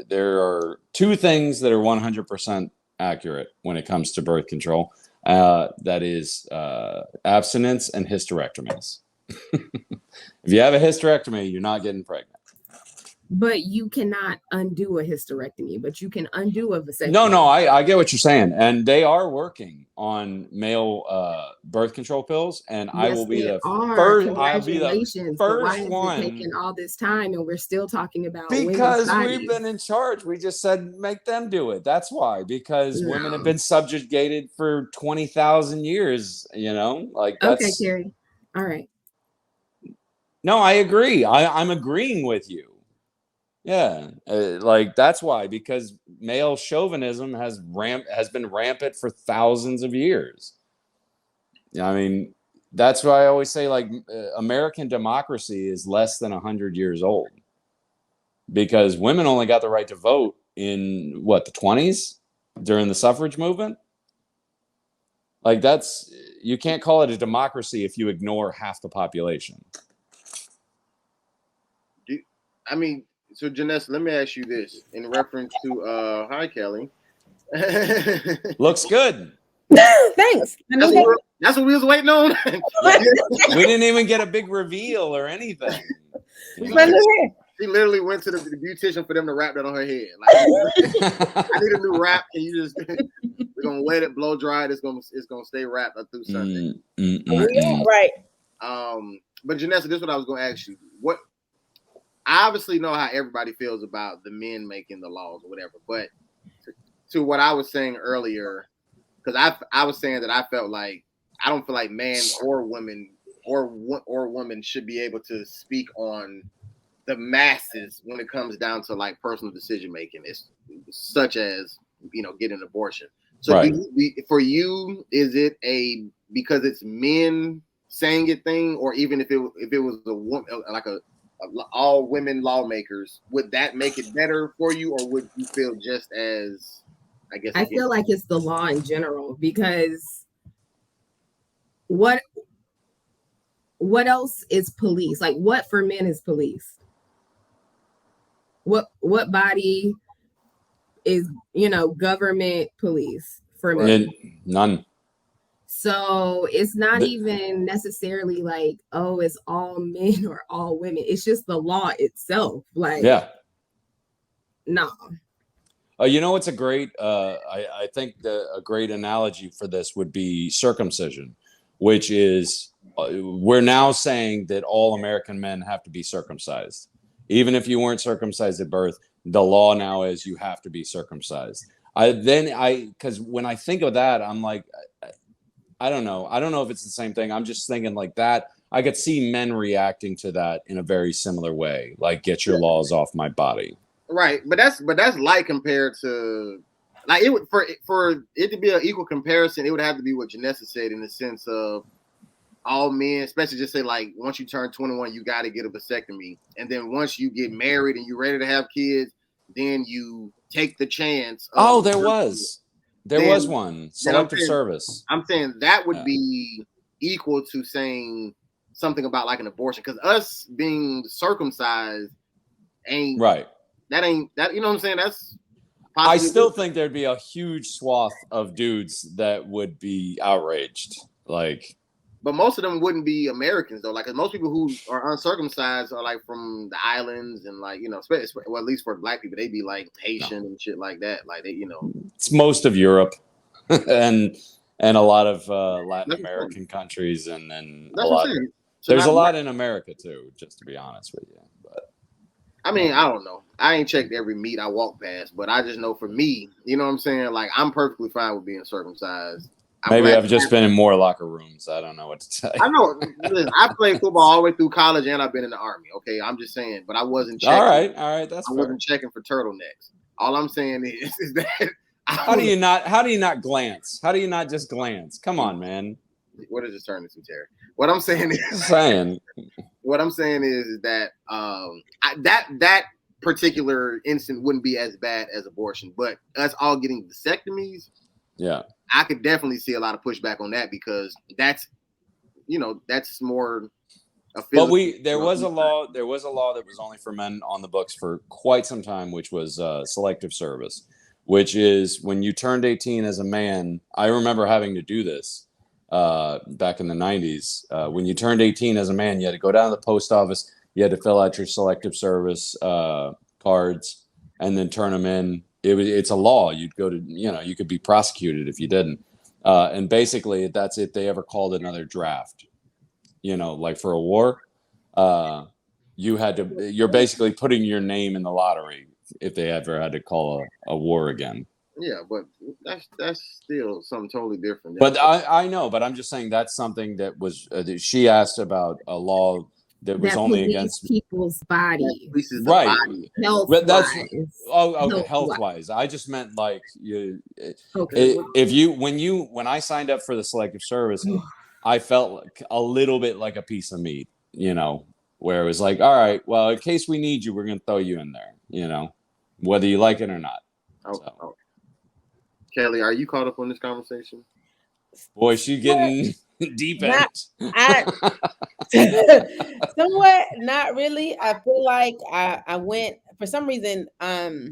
There are two things that are 100% accurate when it comes to birth control. That is abstinence and hysterectomies. If you have a hysterectomy, you're not getting pregnant. But you cannot undo a hysterectomy, but you can undo a vasectomy. No, I get what you're saying. And they are working on male birth control pills. And I will be the first. I'll be the Congratulations. But why first is one. it taking all this time and we're still talking about Because women's we've bodies? been in charge. We just said make them do it. That's why. Because No. women have been subjugated for 20,000 years. You know, like that's. Okay, Carrie. All right. No, I agree. I'm agreeing with you. Yeah, like that's why, because male chauvinism has been rampant for thousands of years. I mean, that's why I always say, like, American democracy is less than 100 years old, because women only got the right to vote in the 20s during the suffrage movement. Like, you can't call it a democracy if you ignore half the population. I mean, so Janessa, let me ask you this in reference to hi Kellie. Looks good. Thanks. That's what we was waiting on. We didn't even get a big reveal or anything. She literally went to the beautician for them to wrap that on her head. Like, I need a new wrap. Can you just? We're gonna let it blow dry. It's gonna stay wrapped up through Sunday. Right. But Janessa, this is what I was gonna ask you. What? I obviously know how everybody feels about the men making the laws or whatever, but to what I was saying earlier, because I was saying that I felt like I don't feel like man or woman or woman should be able to speak on the masses when it comes down to like personal decision making, it's such as getting an abortion. So right. For you, is it because it's men saying it thing, or even if it was a woman, like a all women lawmakers, would that make it better for you, or would you feel just as, I guess? I feel like it's the law in general, because what else is police? Like, what for men is police? What body is government police for men? None. So it's not even necessarily like, oh, it's all men or all women. It's just the law itself. Like, yeah. No. You know what's a great? I think a great analogy for this would be circumcision, which is we're now saying that all American men have to be circumcised, even if you weren't circumcised at birth. The law now is you have to be circumcised. Because when I think of that, I'm like, I don't know if it's the same thing. I'm just thinking like that. I could see men reacting to that in a very similar way, like, get your laws off my body. Right, but that's light compared to, like, it would for it to be an equal comparison. It would have to be what Janessa said, in the sense of all men, especially just say like once you turn 21, you got to get a vasectomy, and then once you get married and you're ready to have kids, then you take the chance. There was one selective service. I'm saying that would be equal to saying something about like an abortion, because us being circumcised ain't right. That ain't that, you know what I'm saying? That's I still think there'd be a huge swath of dudes that would be outraged. Like, But most of them wouldn't be Americans though. Like, 'cause most people who are uncircumcised are like from the islands and like, you know, well, at least for black people, they be like Haitian and shit like that. Like they, you know, It's most of Europe and a lot of Latin That's American countries, and then that's a what lot. I'm saying. So There's a not- lot in America too, just to be honest with you. But I mean, I don't know. I ain't checked every meat I walk past, but I just know for me, you know what I'm saying? Like, I'm perfectly fine with being circumcised. maybe I've just been in more locker rooms. I don't know what to say. I know. Listen, I played football all the way through college, and I've been in the Army. Okay, I'm just saying, but I wasn't checking. All right, that's I fair. wasn't checking for turtlenecks. All I'm saying is that How do you not glance? How do you not just glance? Come on, man. What does this turn into, Terry? What I'm saying is, Just saying. what I'm saying is that that particular instant wouldn't be as bad as abortion, but us all getting vasectomies, Yeah. I could definitely see a lot of pushback on that because that's, you know, that's more. But there was a law that was only for men on the books for quite some time, which was selective service, which is when you turned 18 as a man. I remember having to do this back in the 90s. When you turned 18 as a man, you had to go down to the post office. You had to fill out your selective service cards and then turn them in. It's a law. You'd go to, you know, you could be prosecuted if you didn't. And basically, that's if they ever called another draft. You know, like for a war, you're basically putting your name in the lottery if they ever had to call a war again. Yeah, but that's still something totally different. But I know, but I'm just saying that's something that was she asked about a law that was only against people's body, right? Health, but that's okay. Health wise, I just meant like Okay. When I signed up for the selective service, I felt like a little bit like a piece of meat, you know, where it was like, all right, well, in case we need you, we're going to throw you in there, you know, whether you like it or not. Oh. Kelly, are you caught up on this conversation? Boy, she's getting deep in it. Somewhat, not really. I feel like I went, for some reason, I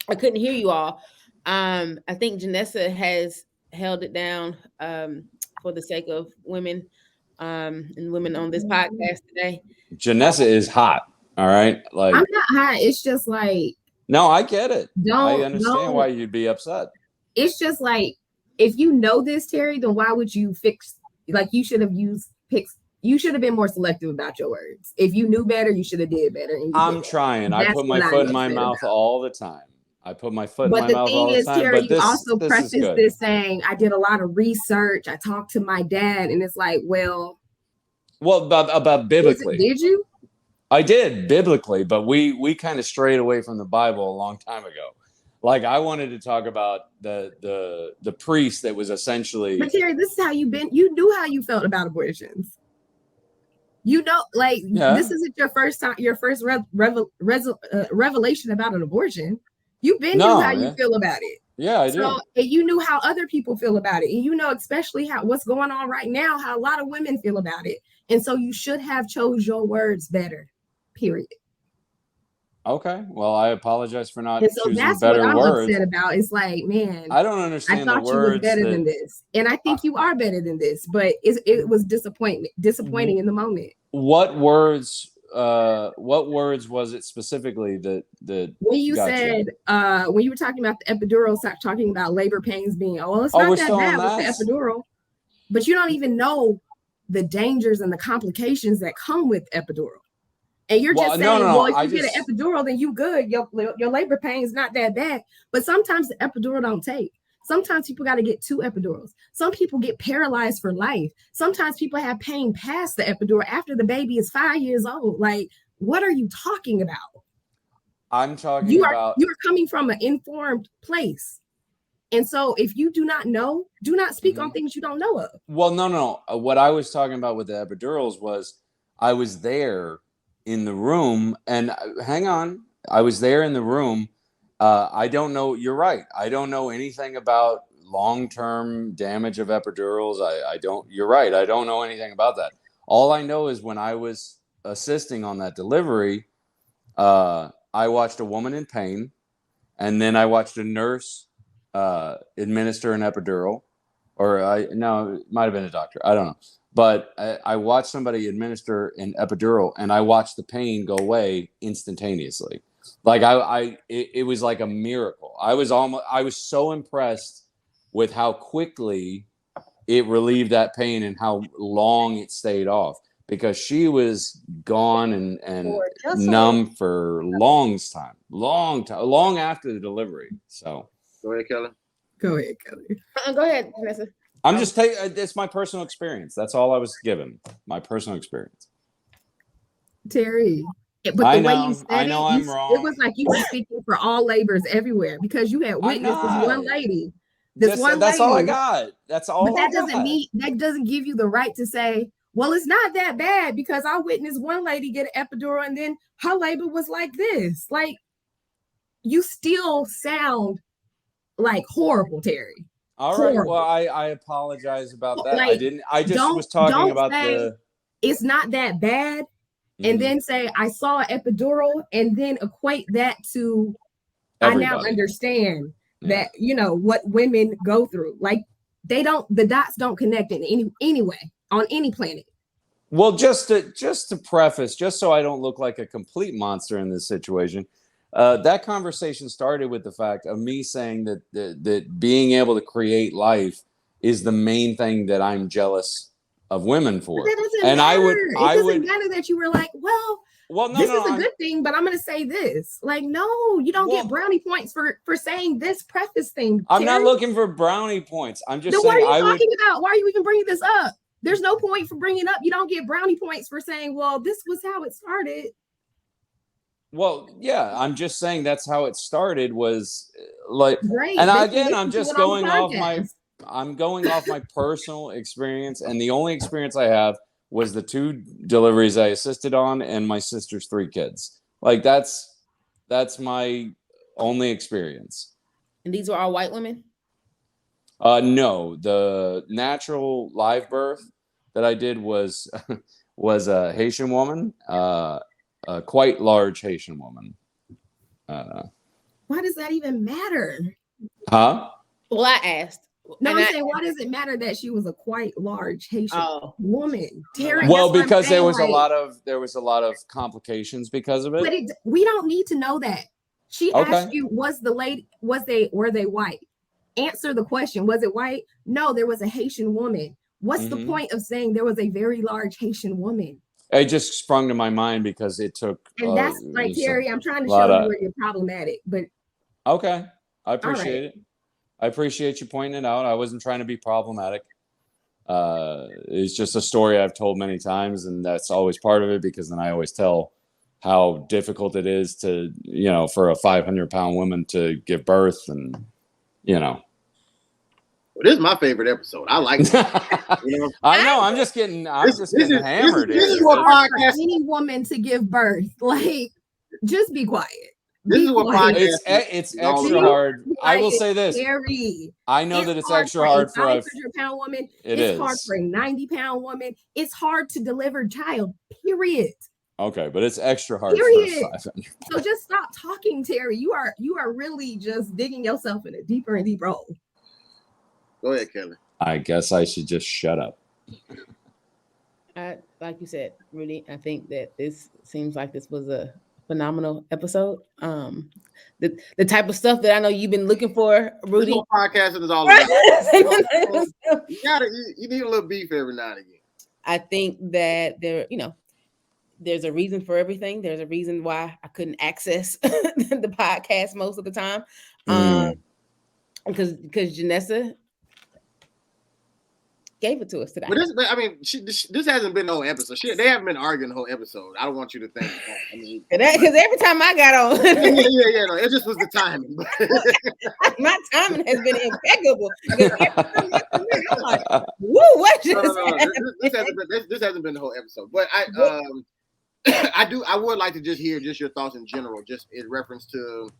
couldn't hear you all. I think Janessa has held it down for the sake of women and women on this podcast today. Janessa is hot. All right. Like, I'm not hot. It's just like, no, I get it. I understand why don't. you'd be upset. It's just like, if you know this, Terry, then why would you you should have you should have been more selective about your words. If you knew better, you should have did better. I'm trying. I put my foot in my mouth all the time. I put my foot in my mouth all the time. But the thing is, Terry, you also prefaced this saying, I did a lot of research. I talked to my dad, and it's like, well, about biblically. Did you? I did biblically, but we kind of strayed away from the Bible a long time ago. Like, I wanted to talk about the priest that was essentially. But Terry, this is how you knew how you felt about abortions. You know, like, This isn't your first time, your first revelation about an abortion. You've been knew how you feel about it. Yeah, I do. And you knew how other people feel about it. And you know, especially what's going on right now, how a lot of women feel about it. And so you should have chose your words better, period. Okay. Well, I apologize for not choosing that's better what I'm words. upset about. It's like, man, I don't understand I thought the words. You was better than this. And I think you are better than this, but it was disappointing in the moment. What words was it specifically that when you said when you were talking about the epidural, stop talking about labor pains being it's not that bad with the epidural, but you don't even know the dangers and the complications that come with epidural. And you're just saying, if you get an epidural, then you good. Your labor pain is not that bad. But sometimes the epidural don't take. Sometimes people got to get 2 epidurals. Some people get paralyzed for life. Sometimes people have pain past the epidural after the baby is 5 years old. Like, what are you talking about? I'm talking about. You are coming from an informed place. And so if you do not know, do not speak on things you don't know of. Well, no. What I was talking about with the epidurals was I was there in the room, and hang on, I was there in the room. I don't know. You're right. I don't know anything about long-term damage of epidurals. I don't. You're right. I don't know anything about that. All I know is when I was assisting on that delivery, I watched a woman in pain, and then I watched a nurse administer an epidural, it might have been a doctor. I don't But I watched somebody administer an epidural, and I watched the pain go away instantaneously. Like it was like a miracle. I was so impressed with how quickly it relieved that pain and how long it stayed off, because she was gone and numb for long after the delivery. So Go ahead, Kelly. Go ahead, Kelly. Go ahead, Janessa. I'm just taking it's my personal experience. That's all I was given. My personal experience. Terry. But I the way know, you said I know it, I'm wrong. it was like you were speaking for all labors everywhere, because you had witnessed this one lady. That's all I got. That's all. But that doesn't give you the right to say, well, it's not that bad, because I witnessed one lady get an epidural and then her labor was like this. Like, you still sound like horrible, Terry. All right. Horrible. Well, I apologize about that. Like, I just was talking about it's not that bad. And then say, I saw an epidural, and then equate that to, everybody. I now understand that, what women go through. Like, the dots don't connect in any way on any planet. Well, just to preface, just so I don't look like a complete monster in this situation, that conversation started with the fact of me saying that being able to create life is the main thing that I'm jealous of women for. But that doesn't matter. It doesn't matter that you were like, this is a good thing, but I'm going to say this. Like, no, you don't get brownie points for saying this preface thing. I'm not looking for brownie points. I'm just saying. What are you talking about? Why are you even bringing this up? There's no point for bringing up. You don't get brownie points for saying, well, this was how it started. Well, yeah, I'm just saying that's how it started, was like, great. And again, I'm just going off my personal experience, and the only experience I have was the 2 deliveries I assisted on and my sister's 3 kids. Like, that's my only experience. And these were all white women? No, the natural live birth that I did was a Haitian woman, a quite large Haitian woman. Why does that even matter? Huh? Well, I asked. No, I'm saying, why does it matter that she was a quite large Haitian woman? Terry, well, because there was a lot of complications because of it. But we don't need to know that. She asked you, were they white? Answer the question. Was it white? No, there was a Haitian woman. What's the point of saying there was a very large Haitian woman? It just sprung to my mind because it took. And that's like, Terry, I'm trying to show you where you're problematic. But okay, I appreciate it. I appreciate you pointing it out. I wasn't trying to be problematic. It's just a story I've told many times, and that's always part of it, because then I always tell how difficult it is to, for a 500-pound woman to give birth, and, Well, this is my favorite episode. I like it. I know. I'm just getting hammered. This is what podcast. Any woman to give birth, like, just be quiet. This is what podcast. It's extra hard. I will say this. Terry, I know that it's extra hard for a 500-pound woman. It's hard for a 90-pound woman. It's hard to deliver a child. Period. Okay, but it's extra hard. Period. For 500. So just stop talking, Terry. You are really just digging yourself in a deeper and deeper hole. Go ahead, Kelly. I guess I should just shut up. Like you said, Rudy, I think that this seems like this was a phenomenal episode. The type of stuff that I know you've been looking for, Rudy. This podcasting is all about. You need a little beef every now and again. I think that there's a reason for everything. There's a reason why I couldn't access the podcast most of the time. Because Janessa gave it to us today. But this hasn't been the whole episode. They haven't been arguing the whole episode. I don't want you to think that. Because every time I got on, no, it just was the timing. My timing has been impeccable. I'm like, woo, what just this hasn't been the whole episode. But I would like to just hear just your thoughts in general, just in reference to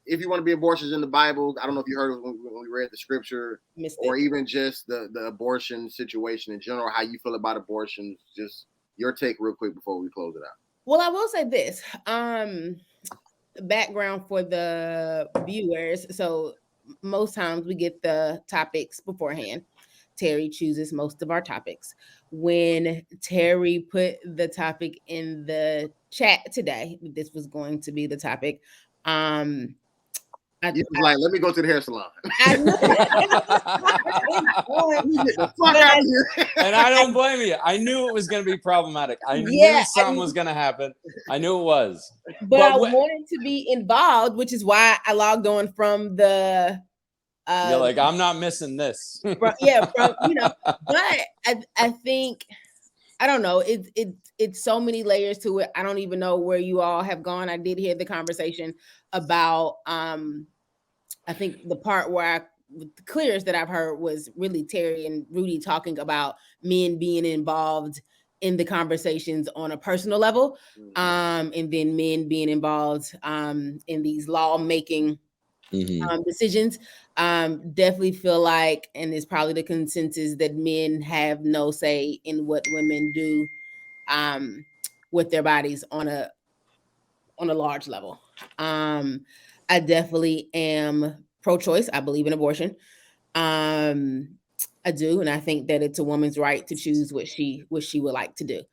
if you want to be abortions in the Bible. I don't know if you heard when we read the scripture, or even just the abortion situation in general, how you feel about abortions, just your take real quick before we close it out. Well, I will say this, background for the viewers. So most times we get the topics beforehand. Terry chooses most of our topics. When Terry put the topic in the chat today, this was going to be the topic. You was like, let me go to the hair salon. I knew Let me get the fuck out of here. And I don't blame you. I knew it was going to be problematic. I Yeah, knew something was going to happen. I knew it was. but I wanted to be involved, which is why I logged on from the. You're like, I'm not missing this. But I think I don't know. It's so many layers to it. I don't even know where you all have gone. I did hear the conversation about I think the part where the clearest that I've heard was really Terry and Rudy talking about men being involved in the conversations on a personal level, and then men being involved in these lawmaking decisions. Definitely feel like, and it's probably the consensus, that men have no say in what women do with their bodies on a large level. I definitely am pro-choice. I believe in abortion. I do, and I think that it's a woman's right to choose what she would like to do.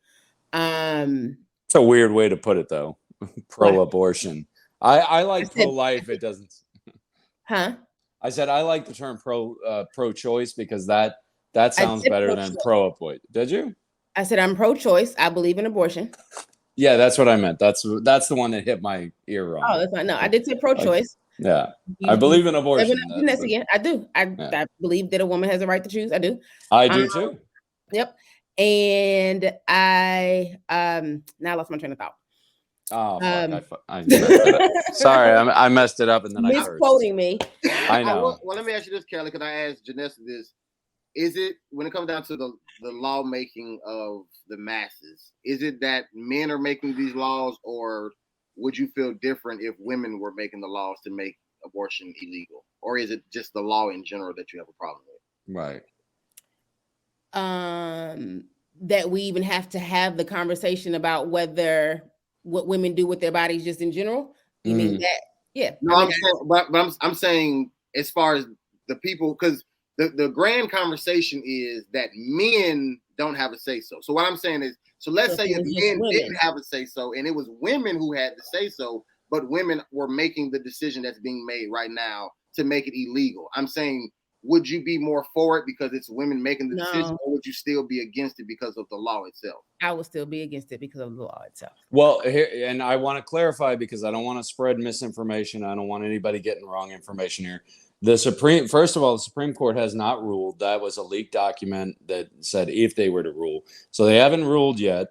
It's a weird way to put it, though. Pro-abortion. I like pro-life. It doesn't. Huh? I said I like the term pro-choice because that sounds better than pro-abortion. Did you? I said I'm pro-choice. I believe in abortion. Yeah, that's what I meant. That's the one that hit my ear wrong. Oh, that's not. No, I did say pro-choice. Yeah, I believe in abortion. Again, I do. I believe that a woman has a right to choose. I do. I do too. Yep. And I now I lost my train of thought. Oh, fuck. I messed it up. Sorry, I messed it up and then I misquoting me. I know. Well, let me ask you this, Kelly, because I asked Janessa this. Is it, when it comes down to the lawmaking of the masses, is it that men are making these laws, or would you feel different if women were making the laws to make abortion illegal? Or is it just the law in general that you have a problem with? Right. That we even have to have the conversation about what women do with their bodies just in general. You mean that? Yeah. No, I'm saying as far as the people, because the grand conversation is that men don't have a say so. So what I'm saying is, so let's say if men didn't have a say so and it was women who had the say so, but women were making the decision that's being made right now to make it illegal. I'm saying, would you be more for it because it's women making the decision, or would you still be against it because of the law itself? I would still be against it because of the law itself. Well, here, and I want to clarify because I don't want to spread misinformation. I don't want anybody getting wrong information here. First of all, the Supreme Court has not ruled. That was a leaked document that said if they were to rule. So they haven't ruled yet.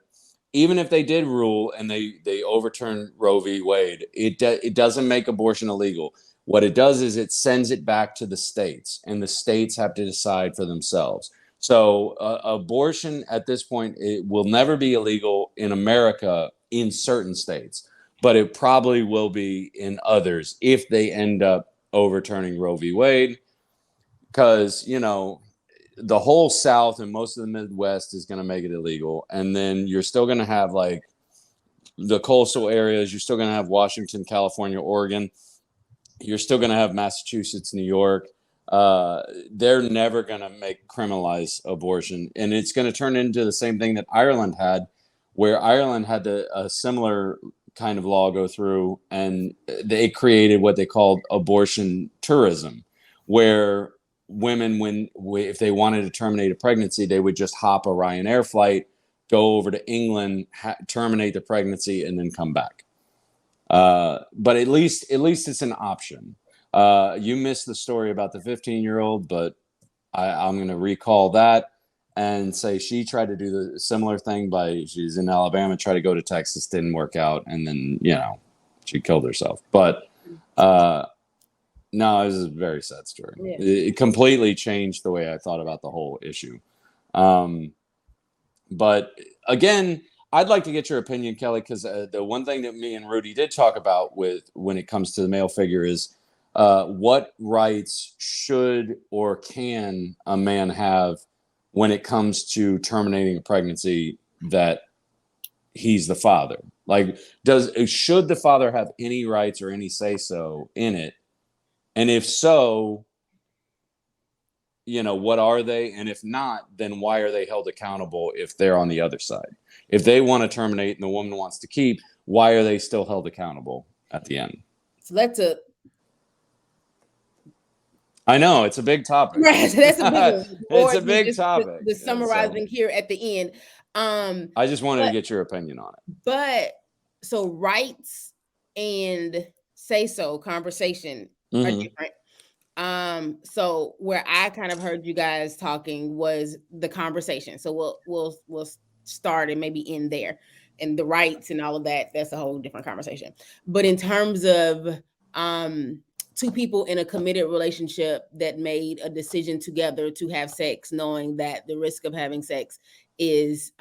Even if they did rule and they overturn Roe v. Wade, it doesn't make abortion illegal. What it does is it sends it back to the states, and the states have to decide for themselves. So abortion at this point, it will never be illegal in America in certain states, but it probably will be in others if they end up overturning Roe v. Wade, because the whole South and most of the Midwest is going to make it illegal, and then you're still going to have like the coastal areas. You're still going to have Washington, California, Oregon. You're still going to have Massachusetts, New York. They're never going to criminalize abortion, and it's going to turn into the same thing that Ireland had, where Ireland had a similar kind of law go through, and they created what they called abortion tourism, where women, if they wanted to terminate a pregnancy, they would just hop a Ryanair flight, go over to England, terminate the pregnancy, and then come back. But at least it's an option. You missed the story about the 15-year-old, but I'm going to recall that and say she tried to do the similar thing she's in Alabama, tried to go to Texas, didn't work out, and then she killed herself. But no, it was a very sad story. Yeah. It completely changed the way I thought about the whole issue. But again, I'd like to get your opinion, Kelly, because the one thing that me and Rudy did talk about when it comes to the male figure is what rights should or can a man have when it comes to terminating a pregnancy that he's the father. Like, should the father have any rights or any say so in it? And if so, what are they? And if not, then why are they held accountable if they're on the other side? If they want to terminate and the woman wants to keep, why are they still held accountable at the end? So that's I know it's a big topic. Right, that's a big one. It's a big topic. The summarizing here at the end. I just wanted to get your opinion on it. But so rights and say so conversation are different. So where I kind of heard you guys talking was the conversation. So we'll start and maybe end there. And the rights and all of that, that's a whole different conversation. But in terms of two people in a committed relationship that made a decision together to have sex, knowing that the risk of having sex is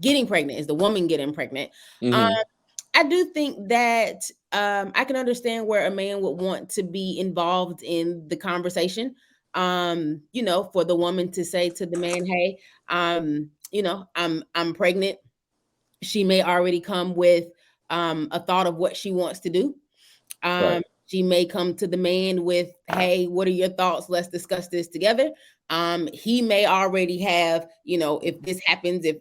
getting pregnant, is the woman getting pregnant. I do think that I can understand where a man would want to be involved in the conversation. For the woman to say to the man, hey, I'm pregnant. She may already come with a thought of what she wants to do. Right. She may come to the man with, hey, what are your thoughts? Let's discuss this together. He may already have, if this happens, if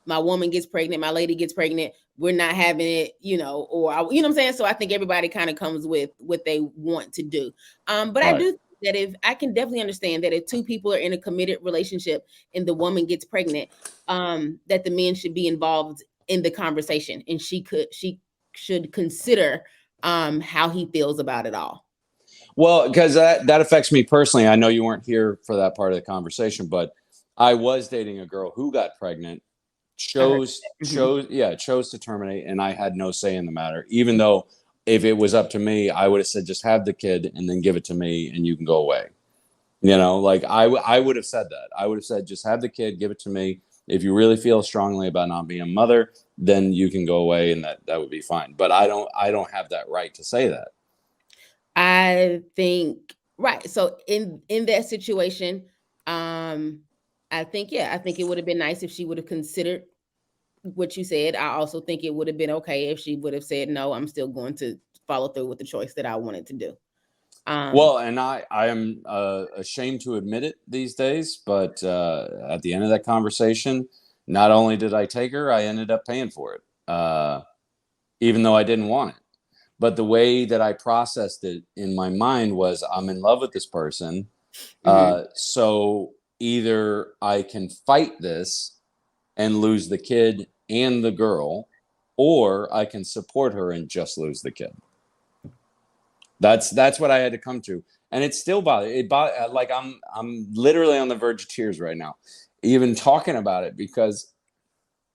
my woman gets pregnant, my lady gets pregnant, we're not having it, you know what I'm saying? So I think everybody kind of comes with what they want to do. But right. I do think that if I can definitely understand that if two people are in a committed relationship and the woman gets pregnant, that the man should be involved in the conversation, and she should consider how he feels about it all. Well, because that affects me personally. I know you weren't here for that part of the conversation, but I was dating a girl who got pregnant, chose to terminate, and I had no say in the matter. Even though if it was up to me, I would have said, just have the kid and then give it to me and you can go away. Like I would have said that. I would have said, just have the kid, give it to me. If you really feel strongly about not being a mother, then you can go away, and that would be fine. But I don't have that right to say that. I think right. So in that situation, I think it would have been nice if she would have considered what you said. I also think it would have been okay if she would have said, no, I'm still going to follow through with the choice that I wanted to do. Well, and I am ashamed to admit it these days, but at the end of that conversation, not only did I take her, I ended up paying for it, even though I didn't want it. But the way that I processed it in my mind was, I'm in love with this person. So either I can fight this and lose the kid and the girl, or I can support her and just lose the kid. That's what I had to come to. And it still bothers. Like I'm literally on the verge of tears right now, even talking about it, because,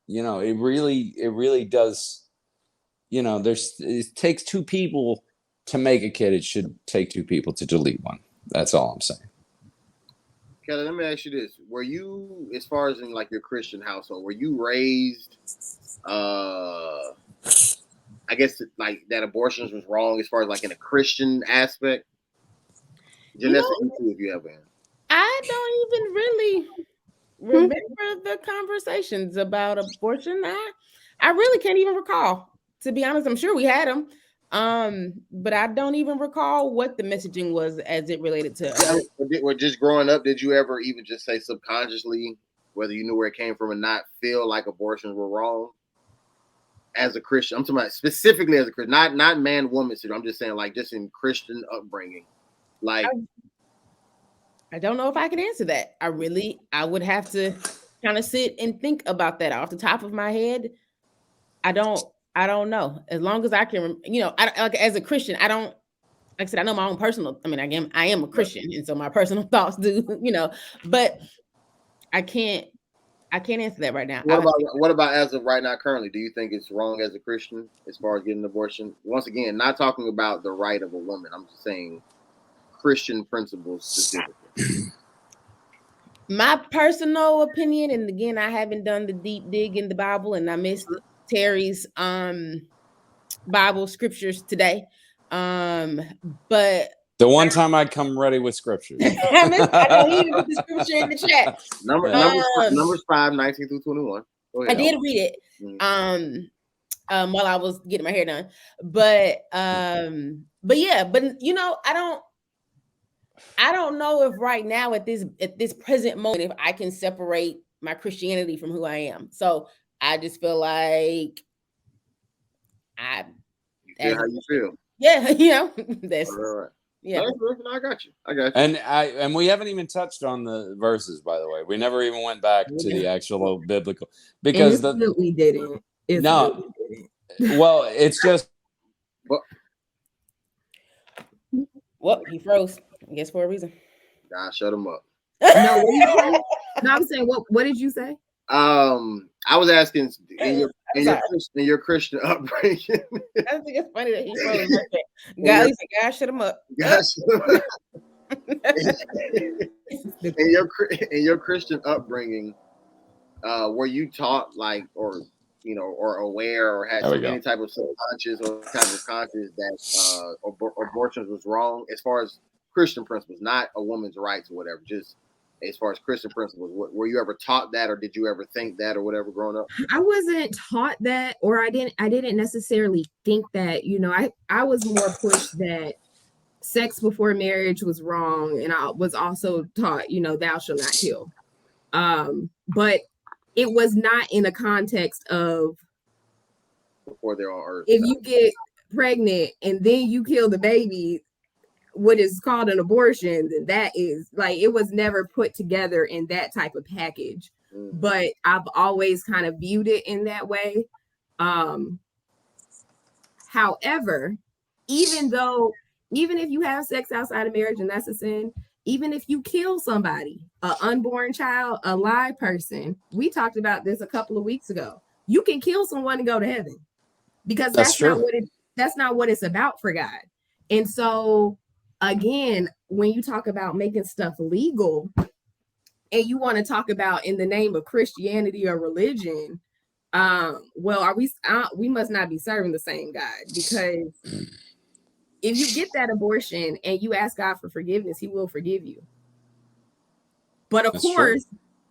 it really does. It takes two people to make a kid. It should take two people to delete one. That's all I'm saying. Kellie, let me ask you this. Were you, as far as in like your Christian household, were you raised, I guess like that abortions was wrong as far as like in a Christian aspect? Janessa, if you have been. I don't even really remember the conversations about abortion. I really can't even recall. To be honest, I'm sure we had them, but I don't even recall what the messaging was as it related to. Or just growing up, did you ever even just say subconsciously, whether you knew where it came from or not, feel like abortions were wrong? As a Christian, I'm talking about specifically as a Christian, not man woman syndrome. I'm just saying, like, just in Christian upbringing, like. I don't know if I can answer that. I would have to kind of sit and think about that off the top of my head. I don't know. As long as I can, as a Christian, I don't, like I said, I know my own personal, I am a Christian. And so my personal thoughts do, but I can't answer that right now. What about as of right now, currently? Do you think it's wrong as a Christian as far as getting an abortion? Once again, not talking about the right of a woman. I'm just saying Christian principles specifically. My personal opinion, and again, I haven't done the deep dig in the Bible, and I missed Terry's Bible scriptures today. But the one time I come ready with scriptures. I know he even put the scripture in the chat. Numbers 5, 19 through 21. I did read it while I was getting my hair done. But I don't, I don't know if right now at this present moment, if I can separate my Christianity from who I am. So I just feel like I feel how you feel. Yeah, that's All right. yeah. No, I got you. And we haven't even touched on the verses, by the way. We never even went back to the actual biblical because we didn't. No, well, it's just. Well, he froze. I guess for a reason. God, shut him up. No, what did you say? No, I'm saying what did you say? I was asking in your Christian upbringing. I think it's funny that he froze. God, shut him up. In your Christian upbringing, were you taught like, or aware, or had any type of subconscious or type of conscious that abortion was wrong as far as Christian principles, not a woman's rights or whatever, just as far as Christian principles? Were you ever taught that, or did you ever think that, or whatever growing up? I wasn't taught that, or I didn't necessarily think that. I was more pushed that sex before marriage was wrong, and I was also taught, thou shalt not kill. But it was not in a context of before they're on earth. If you get pregnant and then you kill the baby, what is called an abortion, then that is like, it was never put together in that type of package. Mm-hmm. But I've always kind of viewed it in that way. However, even if you have sex outside of marriage and that's a sin, even if you kill somebody, an unborn child, a live person, we talked about this a couple of weeks ago. You can kill someone and go to heaven, because that's not what it's about for God. And so again, when you talk about making stuff legal and you want to talk about in the name of Christianity or religion, well, we must not be serving the same God, because if you get that abortion and you ask God for forgiveness, he will forgive you. But of course,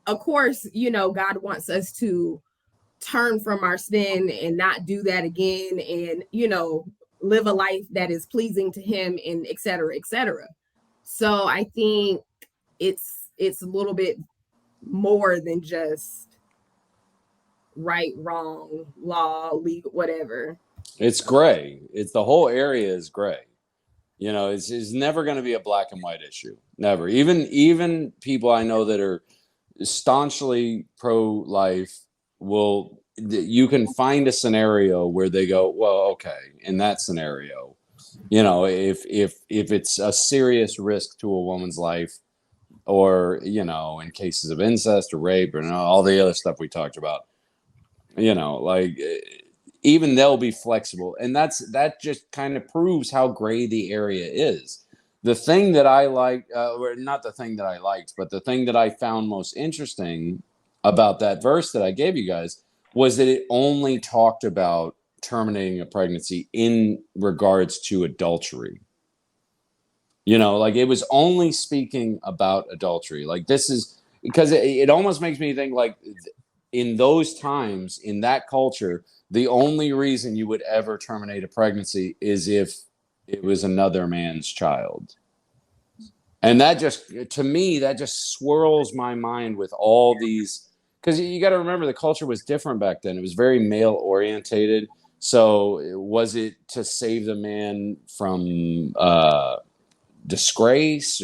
God wants us to turn from our sin and not do that again, and, live a life that is pleasing to him, and et cetera, et cetera. So I think it's a little bit more than just right, wrong, law, legal, whatever. It's gray. The whole area is gray. It's never going to be a black and white issue. Never. Even people I know that are staunchly pro-life you can find a scenario where they go, well, okay, in that scenario, if it's a serious risk to a woman's life, or, in cases of incest or rape or all the other stuff we talked about, even they'll be flexible. And that just kind of proves how gray the area is. The thing that I like, or not the thing that I liked, but the thing that I found most interesting about that verse that I gave you guys was that it only talked about terminating a pregnancy in regards to adultery. It was only speaking about adultery. Like, this is because it almost makes me think, like, in those times, in that culture, the only reason you would ever terminate a pregnancy is if it was another man's child. And that just swirls my mind with all these, because you got to remember the culture was different back then. It was very male orientated. So was it to save the man from disgrace,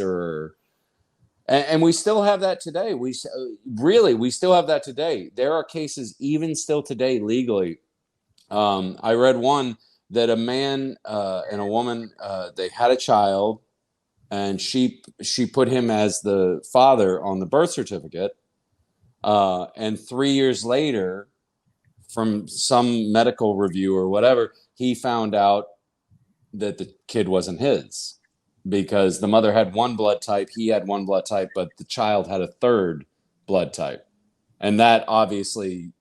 and we still have that today. We still have that today. There are cases even still today legally. I read one that a man and a woman, they had a child, and she put him as the father on the birth certificate. And 3 years later, from some medical review or whatever, he found out that the kid wasn't his, because the mother had one blood type, he had one blood type, but the child had a third blood type. And that obviously,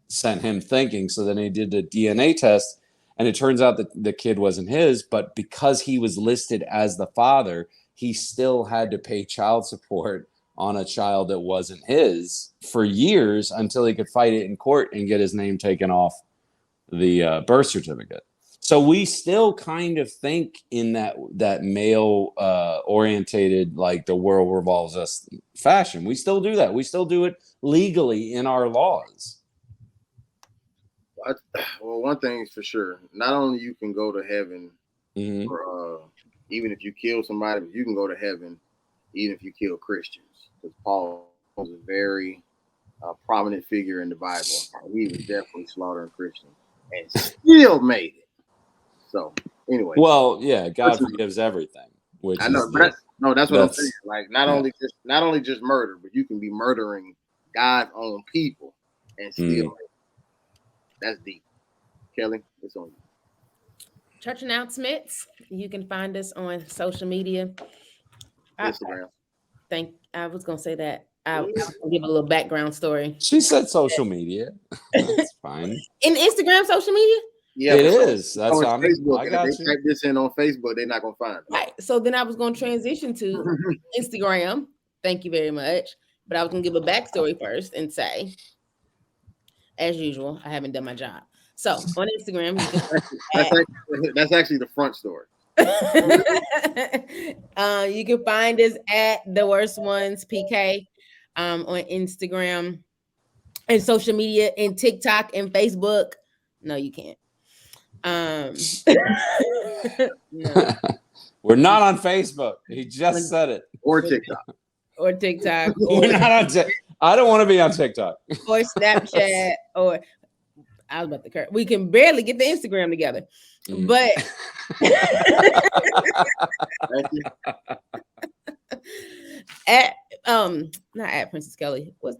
sent him thinking. So then he did a DNA test, and it turns out that the kid wasn't his, but because he was listed as the father, he still had to pay child support on a child that wasn't his for years, until he could fight it in court and get his name taken off the birth certificate. So we still kind of think in that male orientated, like the world revolves us fashion. We still do that. We still do it legally in our laws. Well, one thing is for sure. Not only you can go to heaven, Mhm. for, even if you kill somebody, but you can go to heaven even if you kill Christians. Because Paul was a very prominent figure in the Bible. He was definitely slaughtering Christians and still made it. So anyway, Well, yeah, God forgives everything. Which I know, is but that's what I'm that's saying. Like not only just murder, but you can be murdering God's own people and still. That's deep. Kelly, it's on you. Church announcements. You can find us on social media. Instagram. I was gonna say that. I'll give a little background story. She said social media. That's fine. In Instagram, social media? Yeah, it is. That's on Facebook. I And got if they type this in on Facebook, they're not gonna find it. Right. So then I was gonna transition to Instagram. Thank you very much. But I was gonna give a backstory first and say, as usual, I haven't done my job. So on Instagram, you can that's actually the front story. You can find us at The Worst Ones PK on Instagram and social media and TikTok and Facebook. No, you can't. No. We're not on Facebook. He just said it. Or TikTok. Or TikTok. We're not on I don't want to be on TikTok. Or Snapchat. Or I was about to curse. We can barely get the Instagram together. But at not at Princess Kellie. But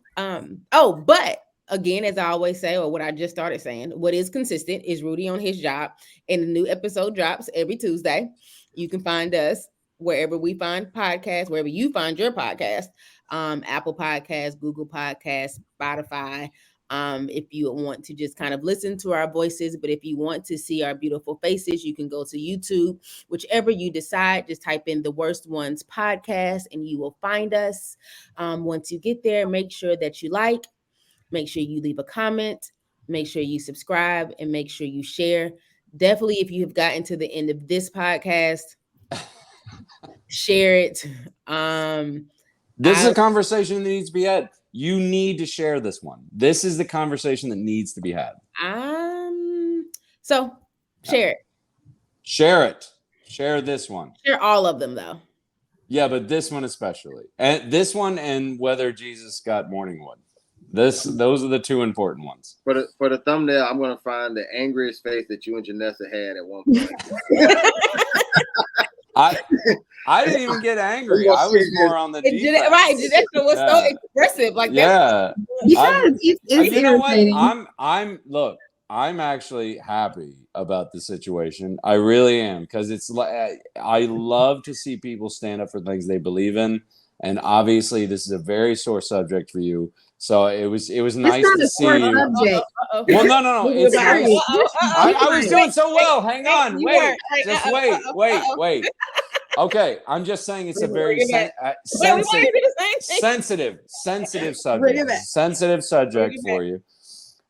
again, as I always say, or what I just started saying, what is consistent is Rudy on his job, and the new episode drops every Tuesday. You can find us wherever we find podcasts, wherever you find your podcast, Apple Podcasts, Google Podcasts, Spotify. If you want to just kind of listen to our voices, but if you want to see our beautiful faces, you can go to YouTube. Whichever you decide, just type in The Worst Ones Podcast and you will find us. Once you get there, make sure that you like, make sure you leave a comment, make sure you subscribe, and make sure you share. Definitely, if you have gotten to the end of this podcast, share it. This is a conversation that needs to be had. You need to share this one. This is the conversation that needs to be had. So share it. Share it. Share this one. Share all of them though. Yeah, but this one especially. And this one and whether Jesus got morning wood. Those are the two important ones. For the thumbnail, I'm gonna find the angriest face that you and Janessa had at one point. I didn't even get angry. I was more on the defense. Right, Janessa was so expressive. Like yeah, because it's you know irritating. what? I'm actually happy about the situation. I really am, because it's like I love to see people stand up for things they believe in, and obviously this is a very sore subject for you. So it was nice to see you. Well, no. It's nice. I was doing so well. Hang on. Wait. Just wait. Okay, I'm just saying it's a very sensitive subject. Sensitive subject for you.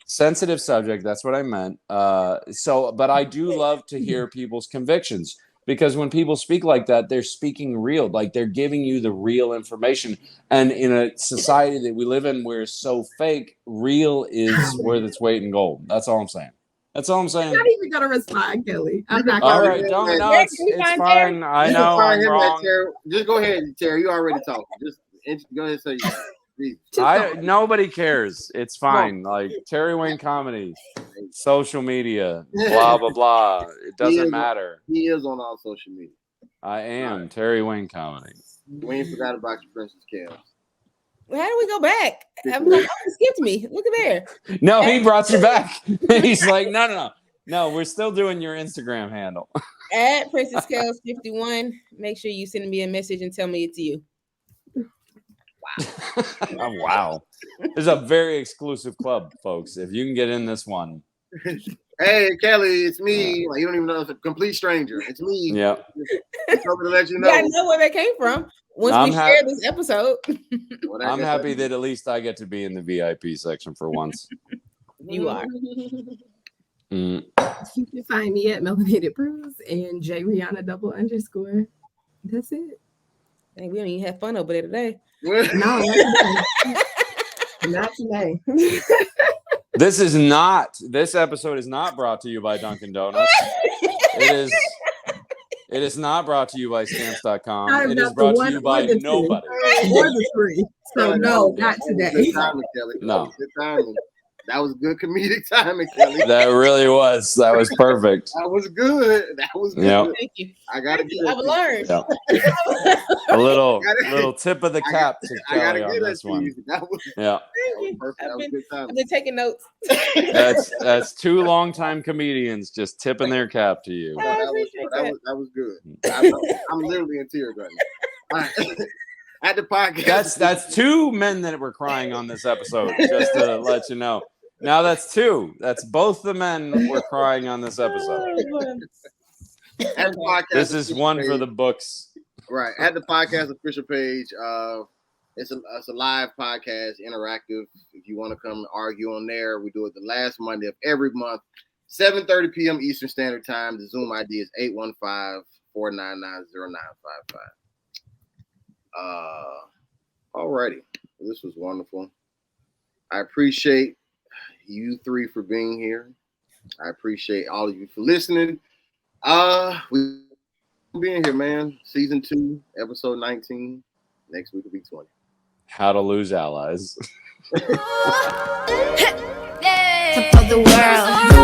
Sensitive subject. That's what I meant. But I do love to hear people's convictions, because when people speak like that, they're speaking real. Like they're giving you the real information. And in a society that we live in where it's so fake, real is worth its weight in gold. That's all I'm saying. I'm not even gonna respond, Kelly. I'm not. All right, don't. No, it's fine. I know I'm wrong. Just go ahead, Terry. You already talking. Just go ahead and say nobody cares. It's fine. Like Terry Wayne Comedy, social media, blah blah blah. It doesn't matter. He is on all social media. I am Terry Wayne Comedy. We ain't forgot about your Princess Kellie. How do we go back? I'm like, skipped me. Look at there. No, he brought you back. He's like, no. We're still doing your Instagram handle. At Princess Kellie 51. Make sure you send me a message and tell me it's you. Wow. Oh, wow. This is a very exclusive club, folks. If you can get in this one. Hey, Kelly, it's me. Like, you don't even know, it's a complete stranger. It's me. Yeah. To let you know. I know where that came from. Once we share this episode. I'm happy that at least I get to be in the VIP section for once. You are. You can find me at Melanated Brews and J Rihanna _. That's it. Dang, we don't even have fun over there today. No, not today. Not today. This episode is not brought to you by Dunkin' Donuts. It is not brought to you by Stamps.com. It is brought to you by nobody. Or the three. So no, not today. Good timing, Kelly. No. Good timing. That was good comedic timing, Kelly. That really was. That was perfect. That was good. That was good. Yep. Thank you. I gotta Thank get you. I've learned. Yep. A little tip of the cap to I gotta Kelly get on this one. That was, Yeah. Thank you. perfect. That was good I've timing. been taking notes. That's two longtime comedians just tipping their cap to you. I appreciate that. That was good. I'm literally in tears right now. All right. At the podcast. That's two men that were crying on this episode, just to let you know. Now that's two. That's both the men were crying on this episode. At the podcast This is official one page, for the books. right at the podcast official page. It's a live podcast, interactive. If you want to come argue on there, we do it the last Monday of every month, 7:30 p.m. Eastern Standard Time. The Zoom ID is 815-499-0955. Alrighty, this was wonderful. I appreciate you three for being here. I appreciate all of you for listening. We being here, man. Season 2, episode 19. Next week will be 20. How to lose allies. Top of the world.